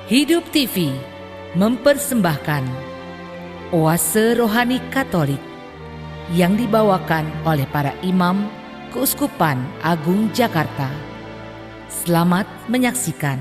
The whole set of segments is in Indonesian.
Hidup TV mempersembahkan Oase Rohani Katolik yang dibawakan oleh para imam Keuskupan Agung Jakarta. Selamat menyaksikan.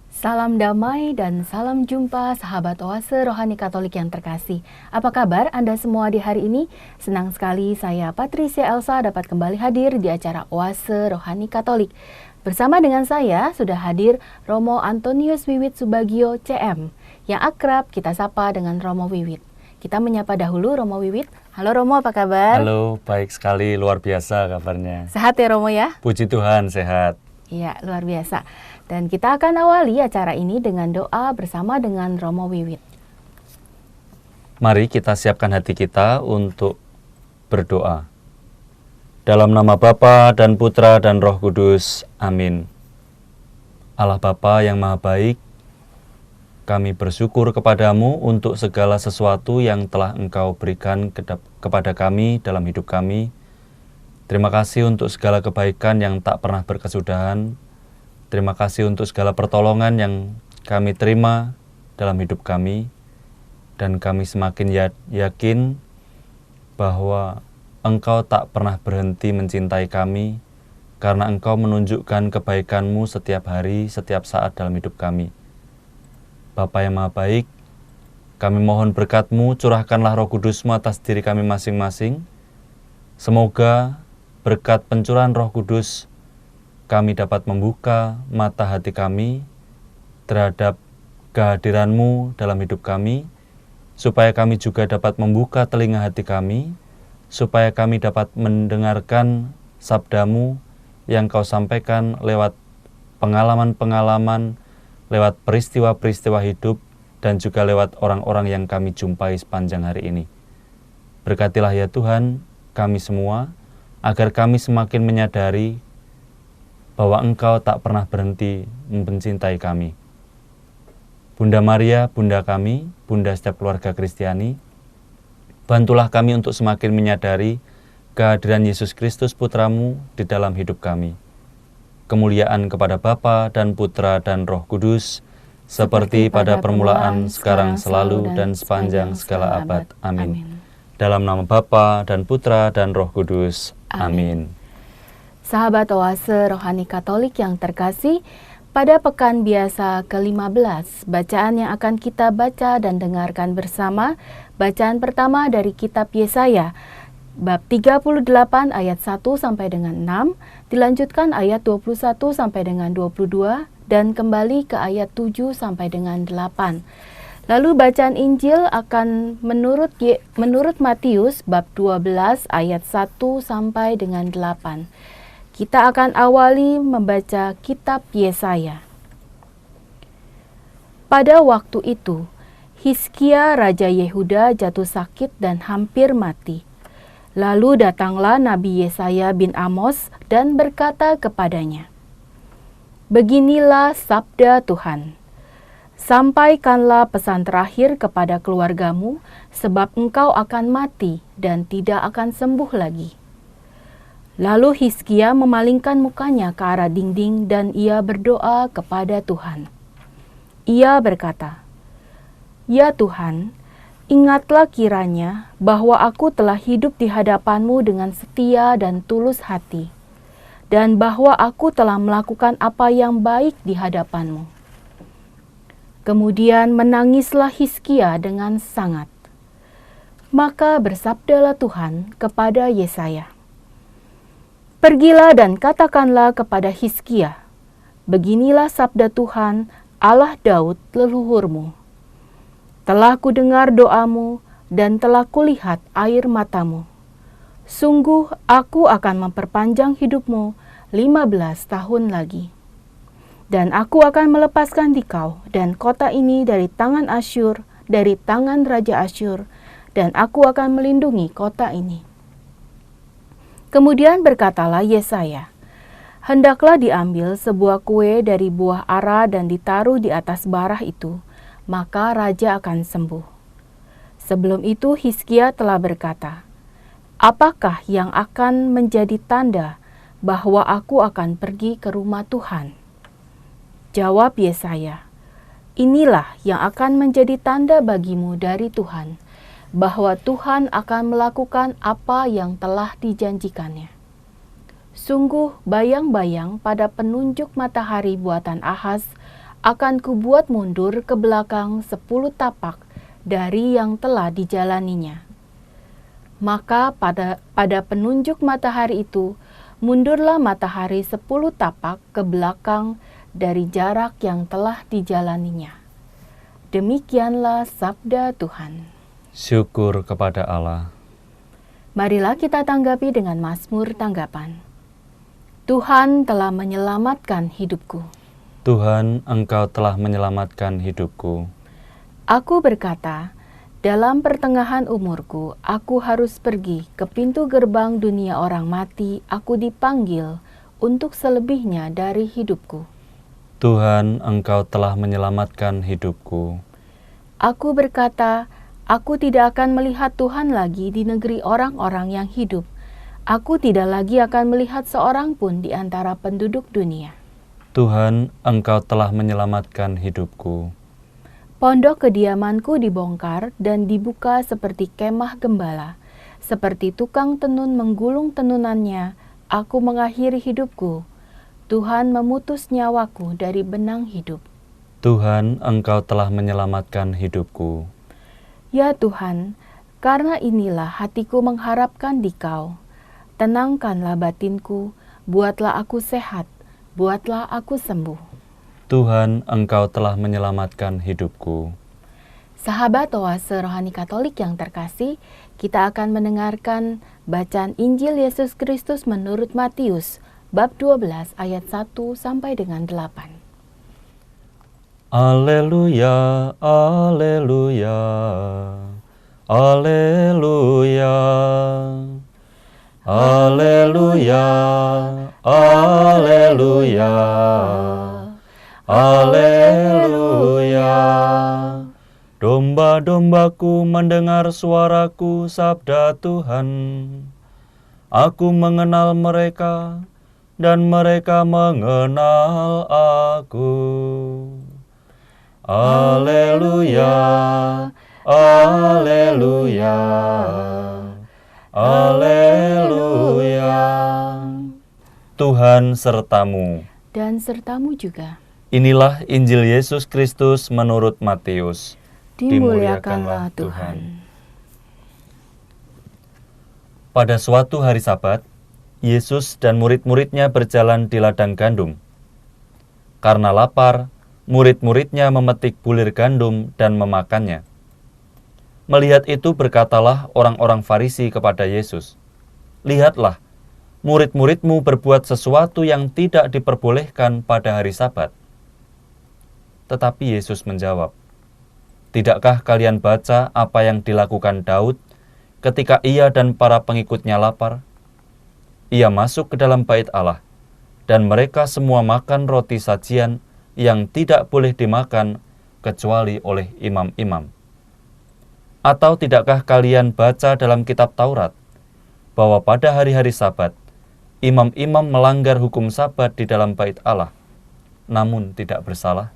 Salam damai dan salam jumpa sahabat Oase Rohani Katolik yang terkasih. Apa kabar Anda semua di hari ini? Senang sekali saya Patricia Elsa dapat kembali hadir di acara Oase Rohani Katolik. Bersama dengan saya sudah hadir Romo Antonius Wiwit Subagio CM, yang akrab kita sapa dengan Romo Wiwit. Kita menyapa dahulu Romo Wiwit. Halo Romo, apa kabar? Halo, baik sekali, luar biasa kabarnya. Sehat ya Romo ya? Puji Tuhan, sehat. Iya, luar biasa. Dan kita akan awali acara ini dengan doa bersama dengan Romo Wiwit. Mari kita siapkan hati kita untuk berdoa. Dalam nama Bapa dan Putra dan Roh Kudus. Amin. Allah Bapa yang Maha Baik, kami bersyukur kepadamu untuk segala sesuatu yang telah Engkau berikan kepada kami dalam hidup kami. Terima kasih untuk segala kebaikan yang tak pernah berkesudahan. Terima kasih untuk segala pertolongan yang kami terima dalam hidup kami. Dan kami semakin yakin bahwa Engkau tak pernah berhenti mencintai kami, karena Engkau menunjukkan kebaikan-Mu setiap hari, setiap saat dalam hidup kami. Bapa yang Maha Baik, kami mohon berkat-Mu, curahkanlah Roh Kudus-Mu atas diri kami masing-masing. Semoga berkat pencurahan Roh Kudus, kami dapat membuka mata hati kami terhadap kehadiran-Mu dalam hidup kami, supaya kami juga dapat membuka telinga hati kami, supaya kami dapat mendengarkan sabda-Mu yang Kau sampaikan lewat pengalaman-pengalaman, lewat peristiwa-peristiwa hidup, dan juga lewat orang-orang yang kami jumpai sepanjang hari ini. Berkatilah ya Tuhan kami semua, agar kami semakin menyadari bahwa Engkau tak pernah berhenti mencintai kami. Bunda Maria, Bunda kami, Bunda setiap keluarga Kristiani, bantulah kami untuk semakin menyadari kehadiran Yesus Kristus Putra-Mu di dalam hidup kami. Kemuliaan kepada Bapa dan Putra dan Roh Kudus, seperti pada permulaan, sekarang, selalu, dan sepanjang segala abad. Amin. Dalam nama Bapa dan Putra dan Roh Kudus. Amin. Sahabat Oase Rohani Katolik yang terkasih, pada pekan biasa ke-15, bacaan yang akan kita baca dan dengarkan bersama, bacaan pertama dari kitab Yesaya, bab 38 ayat 1 sampai dengan 6, dilanjutkan ayat 21 sampai dengan 22, dan kembali ke ayat 7 sampai dengan 8. Lalu bacaan Injil akan menurut Matius bab 12 ayat 1 sampai dengan 8. Kita akan awali membaca kitab Yesaya. Pada waktu itu, Hizkia Raja Yehuda jatuh sakit dan hampir mati. Lalu datanglah Nabi Yesaya bin Amos dan berkata kepadanya, "Beginilah sabda Tuhan. Sampaikanlah pesan terakhir kepada keluargamu, sebab engkau akan mati dan tidak akan sembuh lagi." Lalu Hizkia memalingkan mukanya ke arah dinding dan ia berdoa kepada Tuhan. Ia berkata, "Ya Tuhan, ingatlah kiranya bahwa aku telah hidup di hadapan-Mu dengan setia dan tulus hati, dan bahwa aku telah melakukan apa yang baik di hadapan-Mu." Kemudian menangislah Hizkia dengan sangat. Maka bersabdalah Tuhan kepada Yesaya, "Pergilah dan katakanlah kepada Hizkia, beginilah sabda Tuhan, Allah Daud leluhurmu. Telah kudengar doamu dan telah kulihat air matamu. Sungguh aku akan memperpanjang hidupmu 15 tahun lagi. Dan aku akan melepaskan dikau dan kota ini dari tangan Asyur, dari tangan Raja Asyur, dan aku akan melindungi kota ini." Kemudian berkatalah Yesaya, "Hendaklah diambil sebuah kue dari buah ara dan ditaruh di atas barah itu, maka raja akan sembuh." Sebelum itu Hizkia telah berkata, "Apakah yang akan menjadi tanda bahwa aku akan pergi ke rumah Tuhan?" Jawab Yesaya, "Inilah yang akan menjadi tanda bagimu dari Tuhan, bahwa Tuhan akan melakukan apa yang telah dijanjikannya. Sungguh bayang-bayang pada penunjuk matahari buatan Ahaz akan kubuat mundur ke belakang 10 tapak dari yang telah dijalaninya." Maka pada penunjuk matahari itu, mundurlah matahari 10 tapak ke belakang dari jarak yang telah dijalaninya. Demikianlah sabda Tuhan. Syukur kepada Allah. Marilah kita tanggapi dengan Mazmur tanggapan. Tuhan telah menyelamatkan hidupku. Tuhan, Engkau telah menyelamatkan hidupku. Aku berkata, dalam pertengahan umurku, aku harus pergi ke pintu gerbang dunia orang mati, aku dipanggil untuk selebihnya dari hidupku. Tuhan, Engkau telah menyelamatkan hidupku. Aku berkata, aku tidak akan melihat Tuhan lagi di negeri orang-orang yang hidup. Aku tidak lagi akan melihat seorang pun di antara penduduk dunia. Tuhan, Engkau telah menyelamatkan hidupku. Pondok kediamanku dibongkar dan dibuka seperti kemah gembala. Seperti tukang tenun menggulung tenunannya, aku mengakhiri hidupku. Tuhan memutus nyawaku dari benang hidup. Tuhan, Engkau telah menyelamatkan hidupku. Ya Tuhan, karena inilah hatiku mengharapkan Dikau. Tenangkanlah batinku, buatlah aku sehat, buatlah aku sembuh. Tuhan, Engkau telah menyelamatkan hidupku. Sahabat Oase Rohani Katolik yang terkasih, kita akan mendengarkan bacaan Injil Yesus Kristus menurut Matius, bab 12 ayat 1 sampai dengan 8. Alleluia, alleluia, alleluia, alleluia, alleluia, alleluia. Domba-dombaku mendengar suaraku, sabda Tuhan. Aku mengenal mereka, dan mereka mengenal aku. Alleluia, alleluia, alleluia. Tuhan sertamu. Dan sertamu juga. Inilah Injil Yesus Kristus menurut Matius. Dimuliakanlah Tuhan. Pada suatu hari Sabat, Yesus dan murid-muridnya berjalan di ladang gandum. Karena lapar, murid-muridnya memetik bulir gandum dan memakannya. Melihat itu berkatalah orang-orang Farisi kepada Yesus, "Lihatlah, murid-muridmu berbuat sesuatu yang tidak diperbolehkan pada hari Sabat." Tetapi Yesus menjawab, "Tidakkah kalian baca apa yang dilakukan Daud ketika ia dan para pengikutnya lapar? Ia masuk ke dalam bait Allah, dan mereka semua makan roti sajian yang tidak boleh dimakan kecuali oleh imam-imam. Atau tidakkah kalian baca dalam kitab Taurat bahwa pada hari-hari Sabat, imam-imam melanggar hukum Sabat di dalam bait Allah, namun tidak bersalah?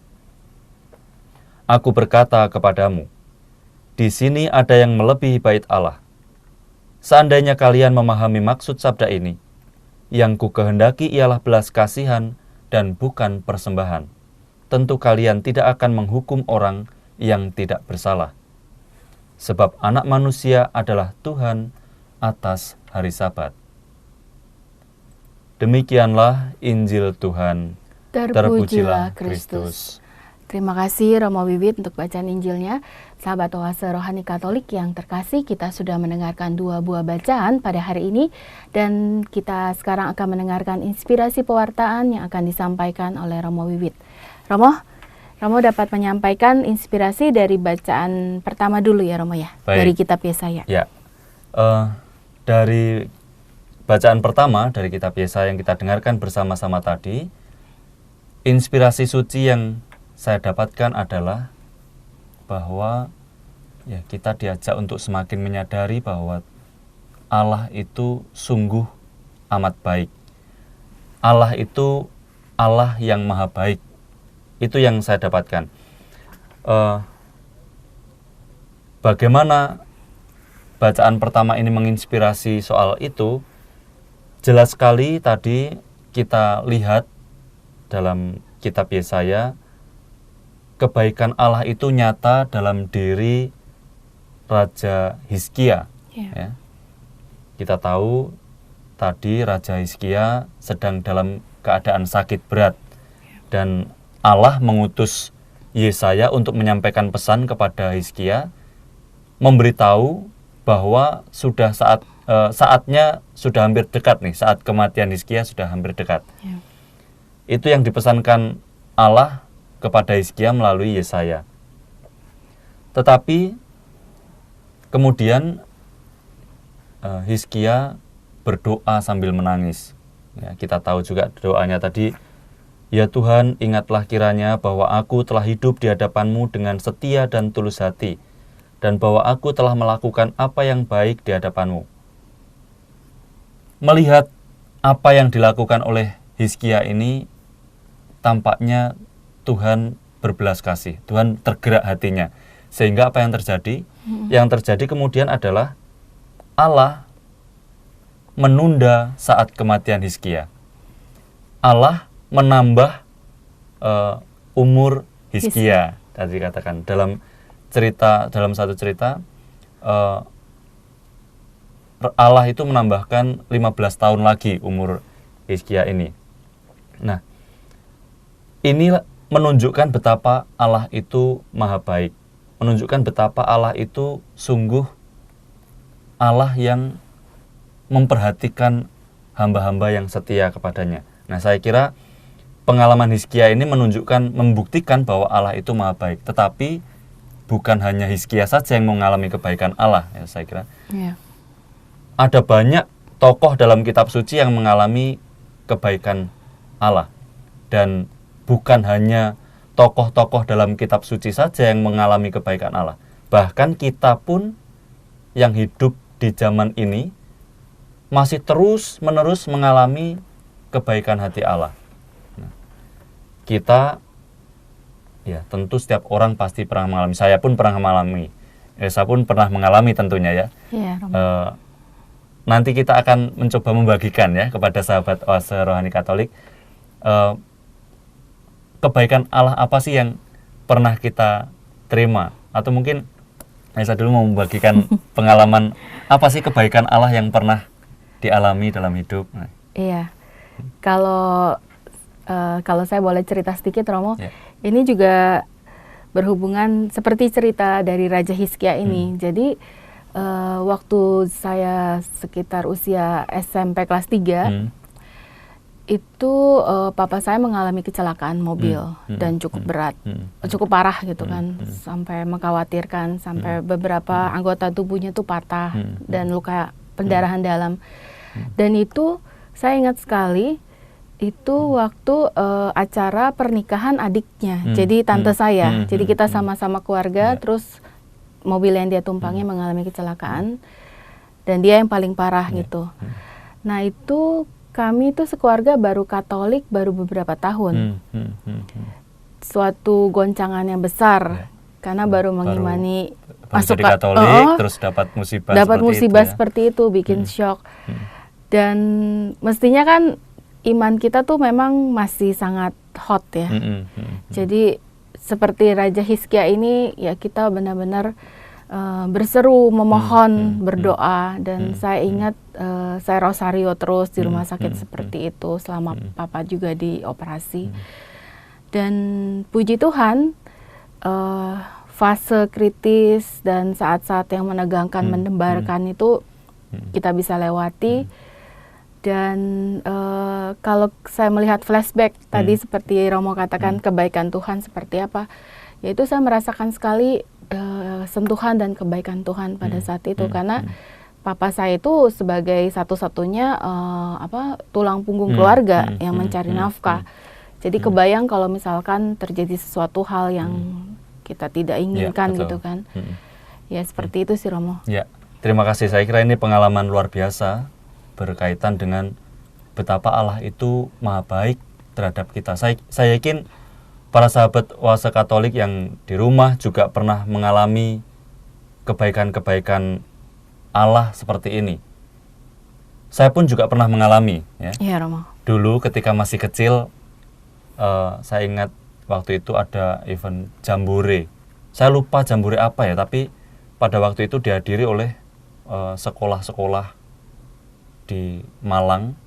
Aku berkata kepadamu, di sini ada yang melebihi bait Allah. Seandainya kalian memahami maksud sabda ini, yang ku kehendaki ialah belas kasihan dan bukan persembahan, tentu kalian tidak akan menghukum orang yang tidak bersalah. Sebab Anak Manusia adalah Tuhan atas hari Sabat." Demikianlah Injil Tuhan. Terpujilah Kristus. Terima kasih Romo Wiwit untuk bacaan Injilnya. Sahabat Oase Rohani Katolik yang terkasih, kita sudah mendengarkan 2 buah bacaan pada hari ini, dan kita sekarang akan mendengarkan inspirasi pewartaan yang akan disampaikan oleh Romo Wiwit. Romo dapat menyampaikan inspirasi dari bacaan pertama dulu ya Romo ya. Baik. Dari kitab Yesaya. Ya, dari bacaan pertama dari kitab Yesaya yang kita dengarkan bersama-sama tadi, inspirasi suci yang saya dapatkan adalah bahwa ya kita diajak untuk semakin menyadari bahwa Allah itu sungguh amat baik. Allah itu Allah yang maha baik. Itu yang saya dapatkan. Bagaimana bacaan pertama ini menginspirasi soal itu? Jelas sekali tadi kita lihat dalam kitab Yesaya, kebaikan Allah itu nyata dalam diri Raja Hizkia. Ya. Kita tahu tadi Raja Hizkia sedang dalam keadaan sakit berat, dan Allah mengutus Yesaya untuk menyampaikan pesan kepada Hizkia, memberitahu bahwa sudah saatnya sudah hampir dekat nih, saat kematian Hizkia sudah hampir dekat. Itu yang dipesankan Allah kepada Hizkia melalui Yesaya. Tetapi kemudian Hizkia berdoa sambil menangis. Ya, kita tahu juga doanya tadi, ya Tuhan, ingatlah kiranya bahwa aku telah hidup di hadapan-Mu dengan setia dan tulus hati, dan bahwa aku telah melakukan apa yang baik di hadapan-Mu. Melihat apa yang dilakukan oleh Hizkia ini, tampaknya Tuhan berbelas kasih, Tuhan tergerak hatinya. Sehingga apa yang terjadi? Yang terjadi kemudian adalah Allah menunda saat kematian Hizkia. Allah menambah umur Hizkia. Tadi katakan dalam satu cerita Allah itu menambahkan 15 tahun lagi umur Hizkia ini. Nah, ini menunjukkan betapa Allah itu maha baik, menunjukkan betapa Allah itu sungguh Allah yang memperhatikan hamba-hamba yang setia kepadanya. Nah, saya kira pengalaman Hizkia ini membuktikan bahwa Allah itu maha baik. Tetapi bukan hanya Hizkia saja yang mengalami kebaikan Allah, ya, saya kira. Ada banyak tokoh dalam kitab suci yang mengalami kebaikan Allah. Dan bukan hanya tokoh-tokoh dalam kitab suci saja yang mengalami kebaikan Allah. Bahkan kita pun yang hidup di zaman ini masih terus-menerus mengalami kebaikan hati Allah. Nah, kita, ya tentu setiap orang pasti pernah mengalami. Saya pun pernah mengalami. Saya pun pernah mengalami tentunya ya. Nanti kita akan mencoba membagikan ya kepada sahabat Oase Rohani Katolik. Kebaikan Allah apa sih yang pernah kita terima? Atau mungkin saya dulu mau membagikan pengalaman apa sih kebaikan Allah yang pernah dialami dalam hidup. Nah. Iya, kalau saya boleh cerita sedikit, Romo, ini juga berhubungan seperti cerita dari Raja Hizkia ini. Jadi waktu saya sekitar usia SMP kelas 3, itu papa saya mengalami kecelakaan mobil dan cukup berat, cukup parah gitu kan, sampai mengkhawatirkan, sampai beberapa anggota tubuhnya tuh patah dan luka pendarahan dalam. Dan itu saya ingat sekali, itu waktu acara pernikahan adiknya, jadi tante saya. Jadi kita sama-sama keluarga, terus mobil yang dia tumpangi mengalami kecelakaan, dan dia yang paling parah gitu. Nah itu kami itu sekeluarga baru Katolik baru beberapa tahun. Suatu goncangan yang besar, karena baru mengimani masuk jadi Katolik, terus dapat musibah seperti itu, bikin shock. Dan mestinya kan iman kita tuh memang masih sangat hot ya. Jadi seperti Raja Hizkia ini ya kita benar-benar berseru, memohon, berdoa. Dan saya ingat saya rosario terus di rumah sakit seperti itu selama papa juga dioperasi. Dan puji Tuhan, fase kritis dan saat-saat yang menegangkan, mendebarkan itu kita bisa lewati. Dan kalau saya melihat flashback tadi seperti Romo katakan, kebaikan Tuhan seperti apa, yaitu saya merasakan sekali sentuhan dan kebaikan Tuhan pada saat itu. Karena papa saya itu sebagai satu-satunya tulang punggung keluarga yang mencari nafkah. Jadi kebayang kalau misalkan terjadi sesuatu hal yang kita tidak inginkan gitu kan. Ya seperti itu sih Romo. Ya, terima kasih. Saya kira ini pengalaman luar biasa berkaitan dengan betapa Allah itu maha baik terhadap kita. Saya yakin para sahabat oase Katolik yang di rumah juga pernah mengalami kebaikan-kebaikan Allah seperti ini. Saya pun juga pernah mengalami, ya. Iya, Romo. Dulu ketika masih kecil, saya ingat waktu itu ada event jambore. Saya lupa jambore apa ya, tapi pada waktu itu dihadiri oleh sekolah-sekolah di Malang.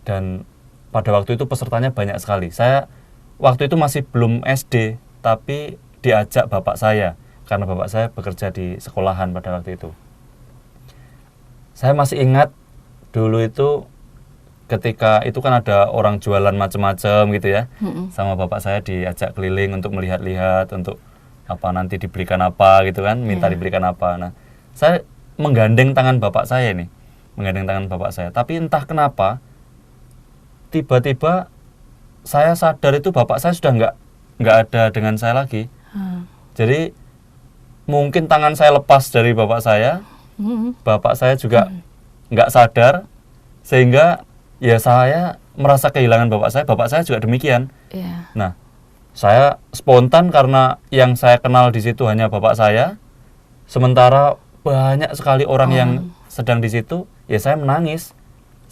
Dan pada waktu itu pesertanya banyak sekali. Saya waktu itu masih belum SD, tapi diajak bapak saya, karena bapak saya bekerja di sekolahan pada waktu itu. Saya masih ingat dulu itu ketika itu kan ada orang jualan macam-macam gitu ya. Sama bapak saya diajak keliling untuk melihat-lihat, untuk apa nanti diberikan apa gitu kan, minta diberikan apa. Nah, saya menggandeng tangan bapak saya nih, menggandeng tangan bapak saya. Tapi entah kenapa tiba-tiba saya sadar itu bapak saya sudah nggak ada dengan saya lagi. Jadi mungkin tangan saya lepas dari bapak saya juga nggak sadar, sehingga ya saya merasa kehilangan bapak saya juga demikian. Nah, saya spontan karena yang saya kenal di situ hanya bapak saya, sementara banyak sekali orang yang sedang di situ, ya saya menangis.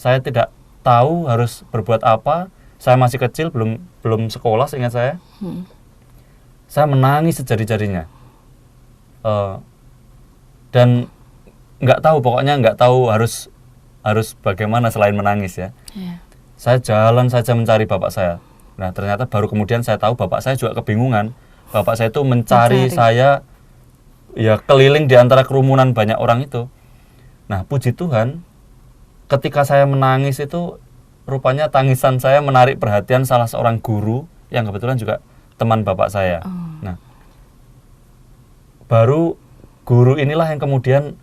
Saya tidak tahu harus berbuat apa. Saya masih kecil, belum sekolah seingat saya. Saya menangis sejari-jarinya. Dan pokoknya nggak tahu harus bagaimana selain menangis ya. Saya jalan saja mencari bapak saya. Nah, ternyata baru kemudian saya tahu bapak saya juga kebingungan. Bapak saya itu mencari saya, ya keliling di antara kerumunan banyak orang itu. Nah, puji Tuhan, ketika saya menangis itu, rupanya tangisan saya menarik perhatian salah seorang guru yang kebetulan juga teman bapak saya. Nah, baru guru inilah yang kemudian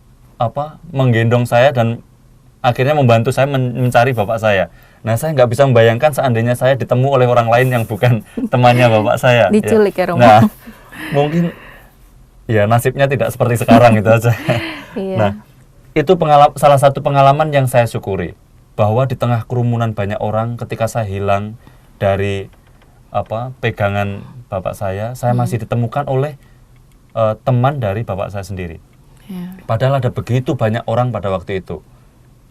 menggendong saya dan akhirnya membantu saya mencari bapak saya. Nah, saya nggak bisa membayangkan seandainya saya ditemu oleh orang lain yang bukan temannya bapak saya. Diculik ya, Romo. Nah, mungkin ya nasibnya tidak seperti sekarang itu aja. Nah, itu salah satu pengalaman yang saya syukuri, bahwa di tengah kerumunan banyak orang ketika saya hilang dari pegangan bapak saya masih ditemukan oleh teman dari bapak saya sendiri. Padahal ada begitu banyak orang pada waktu itu.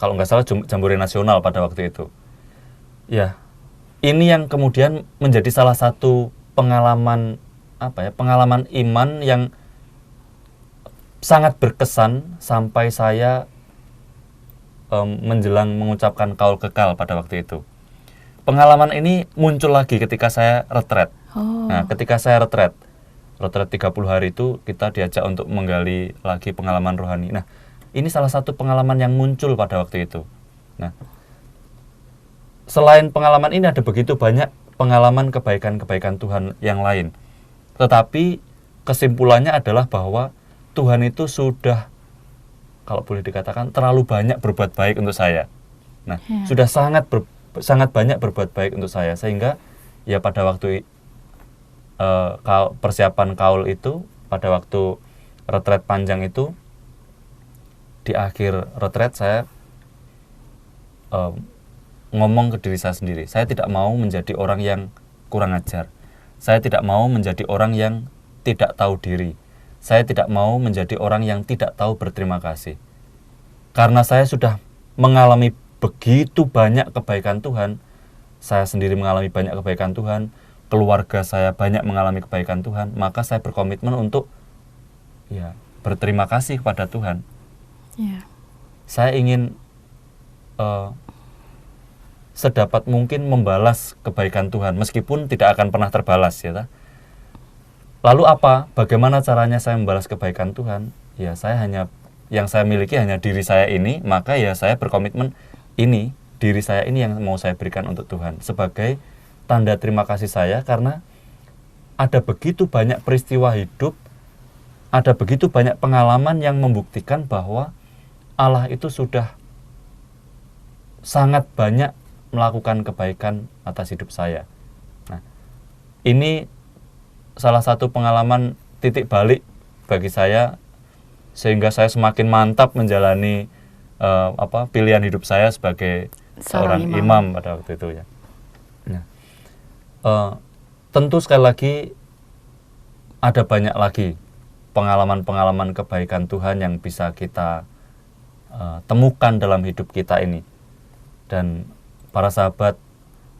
Kalau nggak salah jambore nasional pada waktu itu. Ya, ini yang kemudian menjadi salah satu pengalaman pengalaman iman yang sangat berkesan sampai saya menjelang mengucapkan kaul kekal pada waktu itu. Pengalaman ini muncul lagi ketika saya retret. Nah, ketika saya retret 30 hari itu kita diajak untuk menggali lagi pengalaman rohani. Nah, ini salah satu pengalaman yang muncul pada waktu itu. Nah, selain pengalaman ini ada begitu banyak pengalaman kebaikan-kebaikan Tuhan yang lain. Tetapi kesimpulannya adalah bahwa Tuhan itu sudah, kalau boleh dikatakan, terlalu banyak berbuat baik untuk saya. Nah, sudah sangat banyak berbuat baik untuk saya, sehingga ya pada waktu persiapan kaul itu, pada waktu retret panjang itu, di akhir retret saya ngomong ke diri saya sendiri, saya tidak mau menjadi orang yang kurang ajar. Saya tidak mau menjadi orang yang tidak tahu diri. Saya tidak mau menjadi orang yang tidak tahu berterima kasih. Karena saya sudah mengalami begitu banyak kebaikan Tuhan, saya sendiri mengalami banyak kebaikan Tuhan, keluarga saya banyak mengalami kebaikan Tuhan, maka saya berkomitmen untuk berterima kasih kepada Tuhan. Saya ingin sedapat mungkin membalas kebaikan Tuhan, meskipun tidak akan pernah terbalas, ya. Lalu bagaimana caranya saya membalas kebaikan Tuhan? Ya, yang saya miliki hanya diri saya ini, maka ya saya berkomitmen diri saya ini yang mau saya berikan untuk Tuhan, sebagai tanda terima kasih saya, karena ada begitu banyak peristiwa hidup, ada begitu banyak pengalaman yang membuktikan bahwa Allah itu sudah sangat banyak melakukan kebaikan atas hidup saya. Nah, ini salah satu pengalaman titik balik bagi saya, sehingga saya semakin mantap menjalani pilihan hidup saya sebagai seorang imam pada waktu itu, ya. Nah, tentu sekali lagi ada banyak lagi pengalaman-pengalaman kebaikan Tuhan yang bisa kita temukan dalam hidup kita ini. Dan para sahabat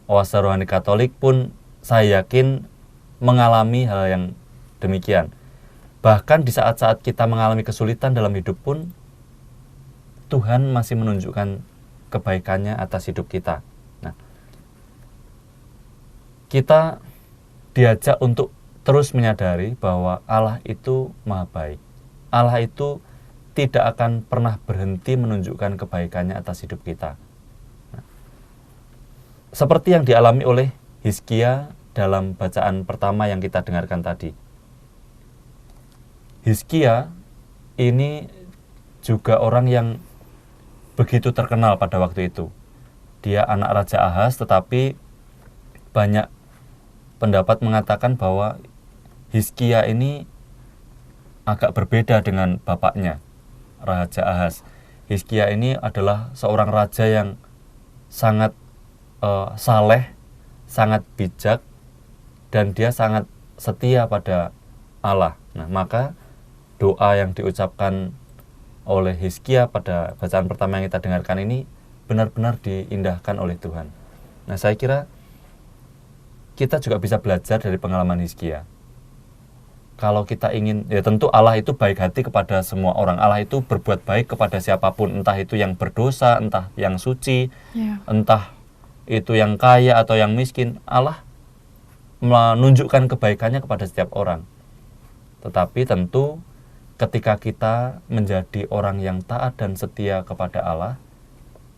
Oase Rohani Katolik pun saya yakin mengalami hal yang demikian. Bahkan di saat-saat kita mengalami kesulitan dalam hidup pun, Tuhan masih menunjukkan kebaikannya atas hidup kita. Nah, kita diajak untuk terus menyadari bahwa Allah itu maha baik. Allah itu tidak akan pernah berhenti menunjukkan kebaikannya atas hidup kita. Nah, seperti yang dialami oleh Hizkia dalam bacaan pertama yang kita dengarkan tadi. Hizkia ini juga orang yang begitu terkenal pada waktu itu. Dia anak Raja Ahaz, tetapi banyak pendapat mengatakan bahwa Hizkia ini agak berbeda dengan bapaknya, Raja Ahaz. Hizkia ini adalah seorang raja yang sangat saleh, sangat bijak, dan dia sangat setia pada Allah. Nah, maka doa yang diucapkan oleh Hizkia pada bacaan pertama yang kita dengarkan ini benar-benar diindahkan oleh Tuhan. Nah, saya kira kita juga bisa belajar dari pengalaman Hizkia. Kalau kita ingin, ya tentu Allah itu baik hati kepada semua orang. Allah itu berbuat baik kepada siapapun, entah itu yang berdosa, entah yang suci, entah itu yang kaya atau yang miskin. Allah menunjukkan kebaikannya kepada setiap orang. Tetapi tentu ketika kita menjadi orang yang taat dan setia kepada Allah,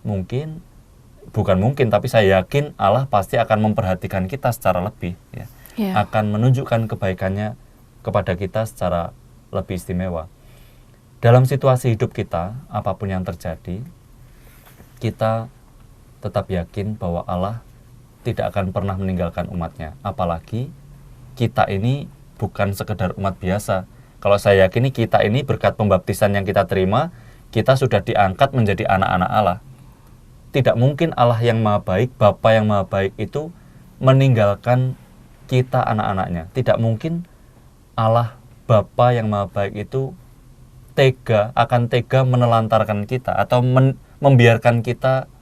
bukan mungkin, tapi saya yakin Allah pasti akan memperhatikan kita secara lebih, ya. Akan menunjukkan kebaikannya kepada kita secara lebih istimewa. Dalam situasi hidup kita, apapun yang terjadi, kita tetap yakin bahwa Allah tidak akan pernah meninggalkan umatnya. Apalagi kita ini bukan sekedar umat biasa. Kalau saya yakini kita ini berkat pembaptisan yang kita terima, kita sudah diangkat menjadi anak-anak Allah. Tidak mungkin Allah yang maha baik, Bapa yang maha baik itu meninggalkan kita anak-anaknya. Tidak mungkin Allah Bapa yang maha baik itu akan tega menelantarkan kita atau membiarkan kita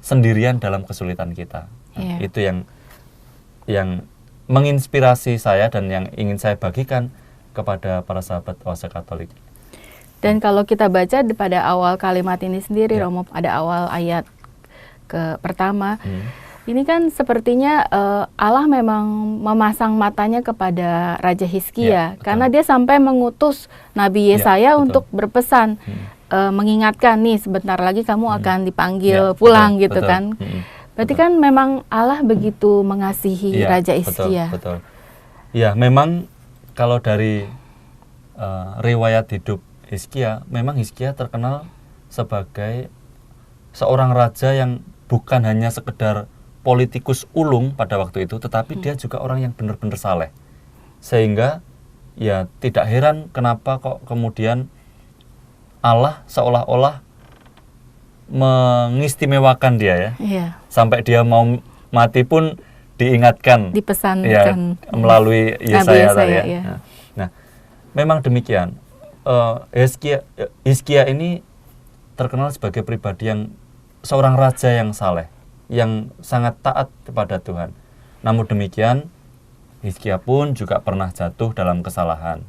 sendirian dalam kesulitan kita. Nah, itu yang menginspirasi saya dan yang ingin saya bagikan kepada para sahabat Oase Katolik. Dan kalau kita baca pada awal kalimat ini sendiri, Romo, ada awal ayat pertama, ini kan sepertinya Allah memang memasang matanya kepada Raja Hizkia, karena dia sampai mengutus Nabi Yesaya untuk berpesan, mengingatkan nih sebentar lagi kamu akan dipanggil pulang, gitu kan. Berarti kan memang Allah begitu mengasihi Raja Hizkia. Betul. Ya, memang kalau dari riwayat hidup Hizkia, memang Hizkia terkenal sebagai seorang raja yang bukan hanya sekedar politikus ulung pada waktu itu, tetapi dia juga orang yang benar-benar saleh. Sehingga ya tidak heran kenapa kok kemudian Allah seolah-olah mengistimewakan dia, ya. Sampai dia mau mati pun diingatkan, dipesankan melalui Yesaya tadi, ya. Nah, memang demikian. Hizkia ini terkenal sebagai pribadi yang seorang raja yang saleh, yang sangat taat kepada Tuhan. Namun demikian, Hizkia pun juga pernah jatuh dalam kesalahan,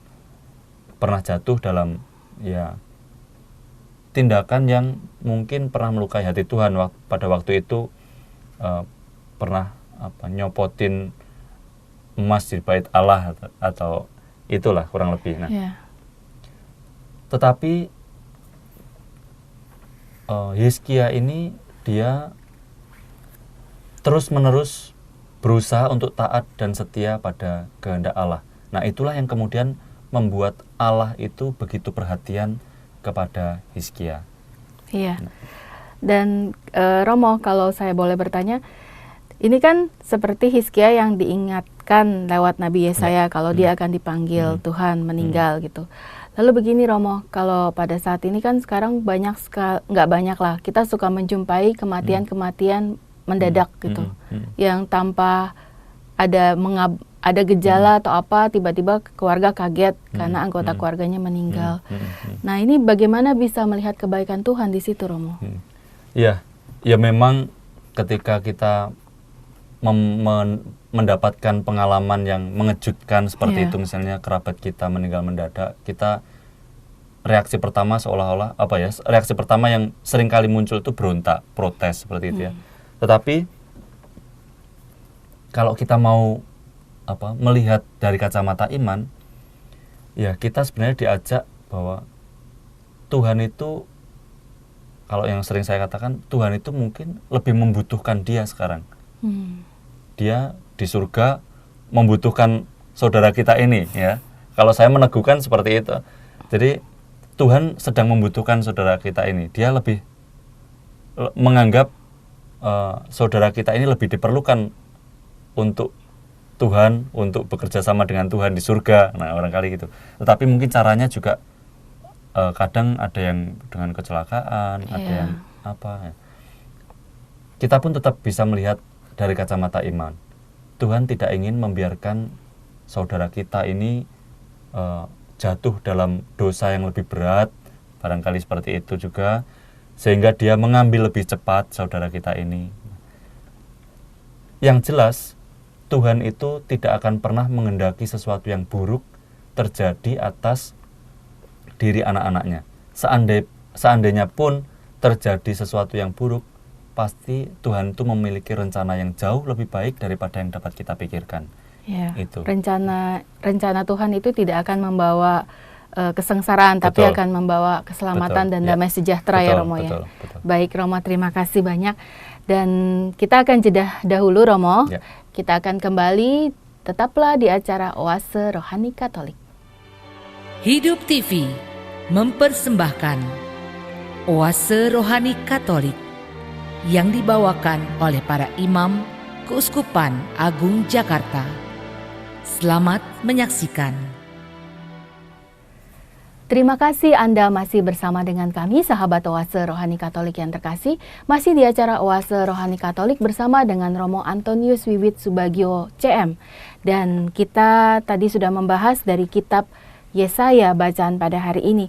pernah jatuh dalam tindakan yang mungkin pernah melukai hati Tuhan. Pada waktu itu pernah nyopotin emas di bait Allah atau itulah kurang lebih. Nah, tetapi Hizkia ini dia terus-menerus berusaha untuk taat dan setia pada kehendak Allah. Nah, itulah yang kemudian membuat Allah itu begitu perhatian kepada Hizkia. Iya. Dan Romo, kalau saya boleh bertanya, ini kan seperti Hizkia yang diingatkan lewat Nabi Yesaya kalau dia akan dipanggil Tuhan meninggal gitu. Lalu begini Romo, kalau pada saat ini kan sekarang nggak banyak lah, kita suka menjumpai kematian-kematian mendadak gitu, yang tanpa ada gejala atau apa, tiba-tiba keluarga kaget karena anggota keluarganya meninggal. Nah, ini bagaimana bisa melihat kebaikan Tuhan di situ, Romo? Ya memang ketika kita mendapatkan pengalaman yang mengejutkan seperti itu, misalnya kerabat kita meninggal mendadak, kita reaksi pertama seolah-olah reaksi pertama yang sering kali muncul itu berontak, protes seperti itu ya. Tetapi kalau kita mau melihat dari kacamata iman, ya kita sebenarnya diajak bahwa Tuhan itu, kalau yang sering saya katakan, Tuhan itu mungkin lebih membutuhkan dia sekarang. Dia di surga membutuhkan saudara kita ini, ya. Kalau saya meneguhkan seperti itu. Jadi Tuhan sedang membutuhkan saudara kita ini. Dia lebih menganggap saudara kita ini lebih diperlukan untuk Tuhan, untuk bekerja sama dengan Tuhan di surga. Nah, barangkali gitu. Tetapi mungkin caranya juga kadang ada yang dengan kecelakaan, ada yang apa. Kita pun tetap bisa melihat dari kacamata iman. Tuhan tidak ingin membiarkan saudara kita ini jatuh dalam dosa yang lebih berat, barangkali seperti itu juga, sehingga dia mengambil lebih cepat saudara kita ini. Yang jelas, Tuhan itu tidak akan pernah mengendaki sesuatu yang buruk terjadi atas diri anak-anaknya. Seandainya pun terjadi sesuatu yang buruk, pasti Tuhan itu memiliki rencana yang jauh lebih baik daripada yang dapat kita pikirkan. Ya, itu. Rencana Tuhan itu tidak akan membawa kesengsaraan, tapi akan membawa keselamatan dan damai sejahtera, ya Romo ya. Baik Romo, terima kasih banyak. Dan kita akan jeda dahulu, Romo. Ya. Kita akan kembali, tetaplah di acara Oase Rohani Katolik. Hidup TV mempersembahkan Oase Rohani Katolik yang dibawakan oleh para imam Keuskupan Agung Jakarta. Selamat menyaksikan. Terima kasih Anda masih bersama dengan kami, sahabat Oase Rohani Katolik yang terkasih. Masih di acara Oase Rohani Katolik bersama dengan Romo Antonius Wiwit Subagio CM. Dan kita tadi sudah membahas dari kitab Yesaya bacaan pada hari ini.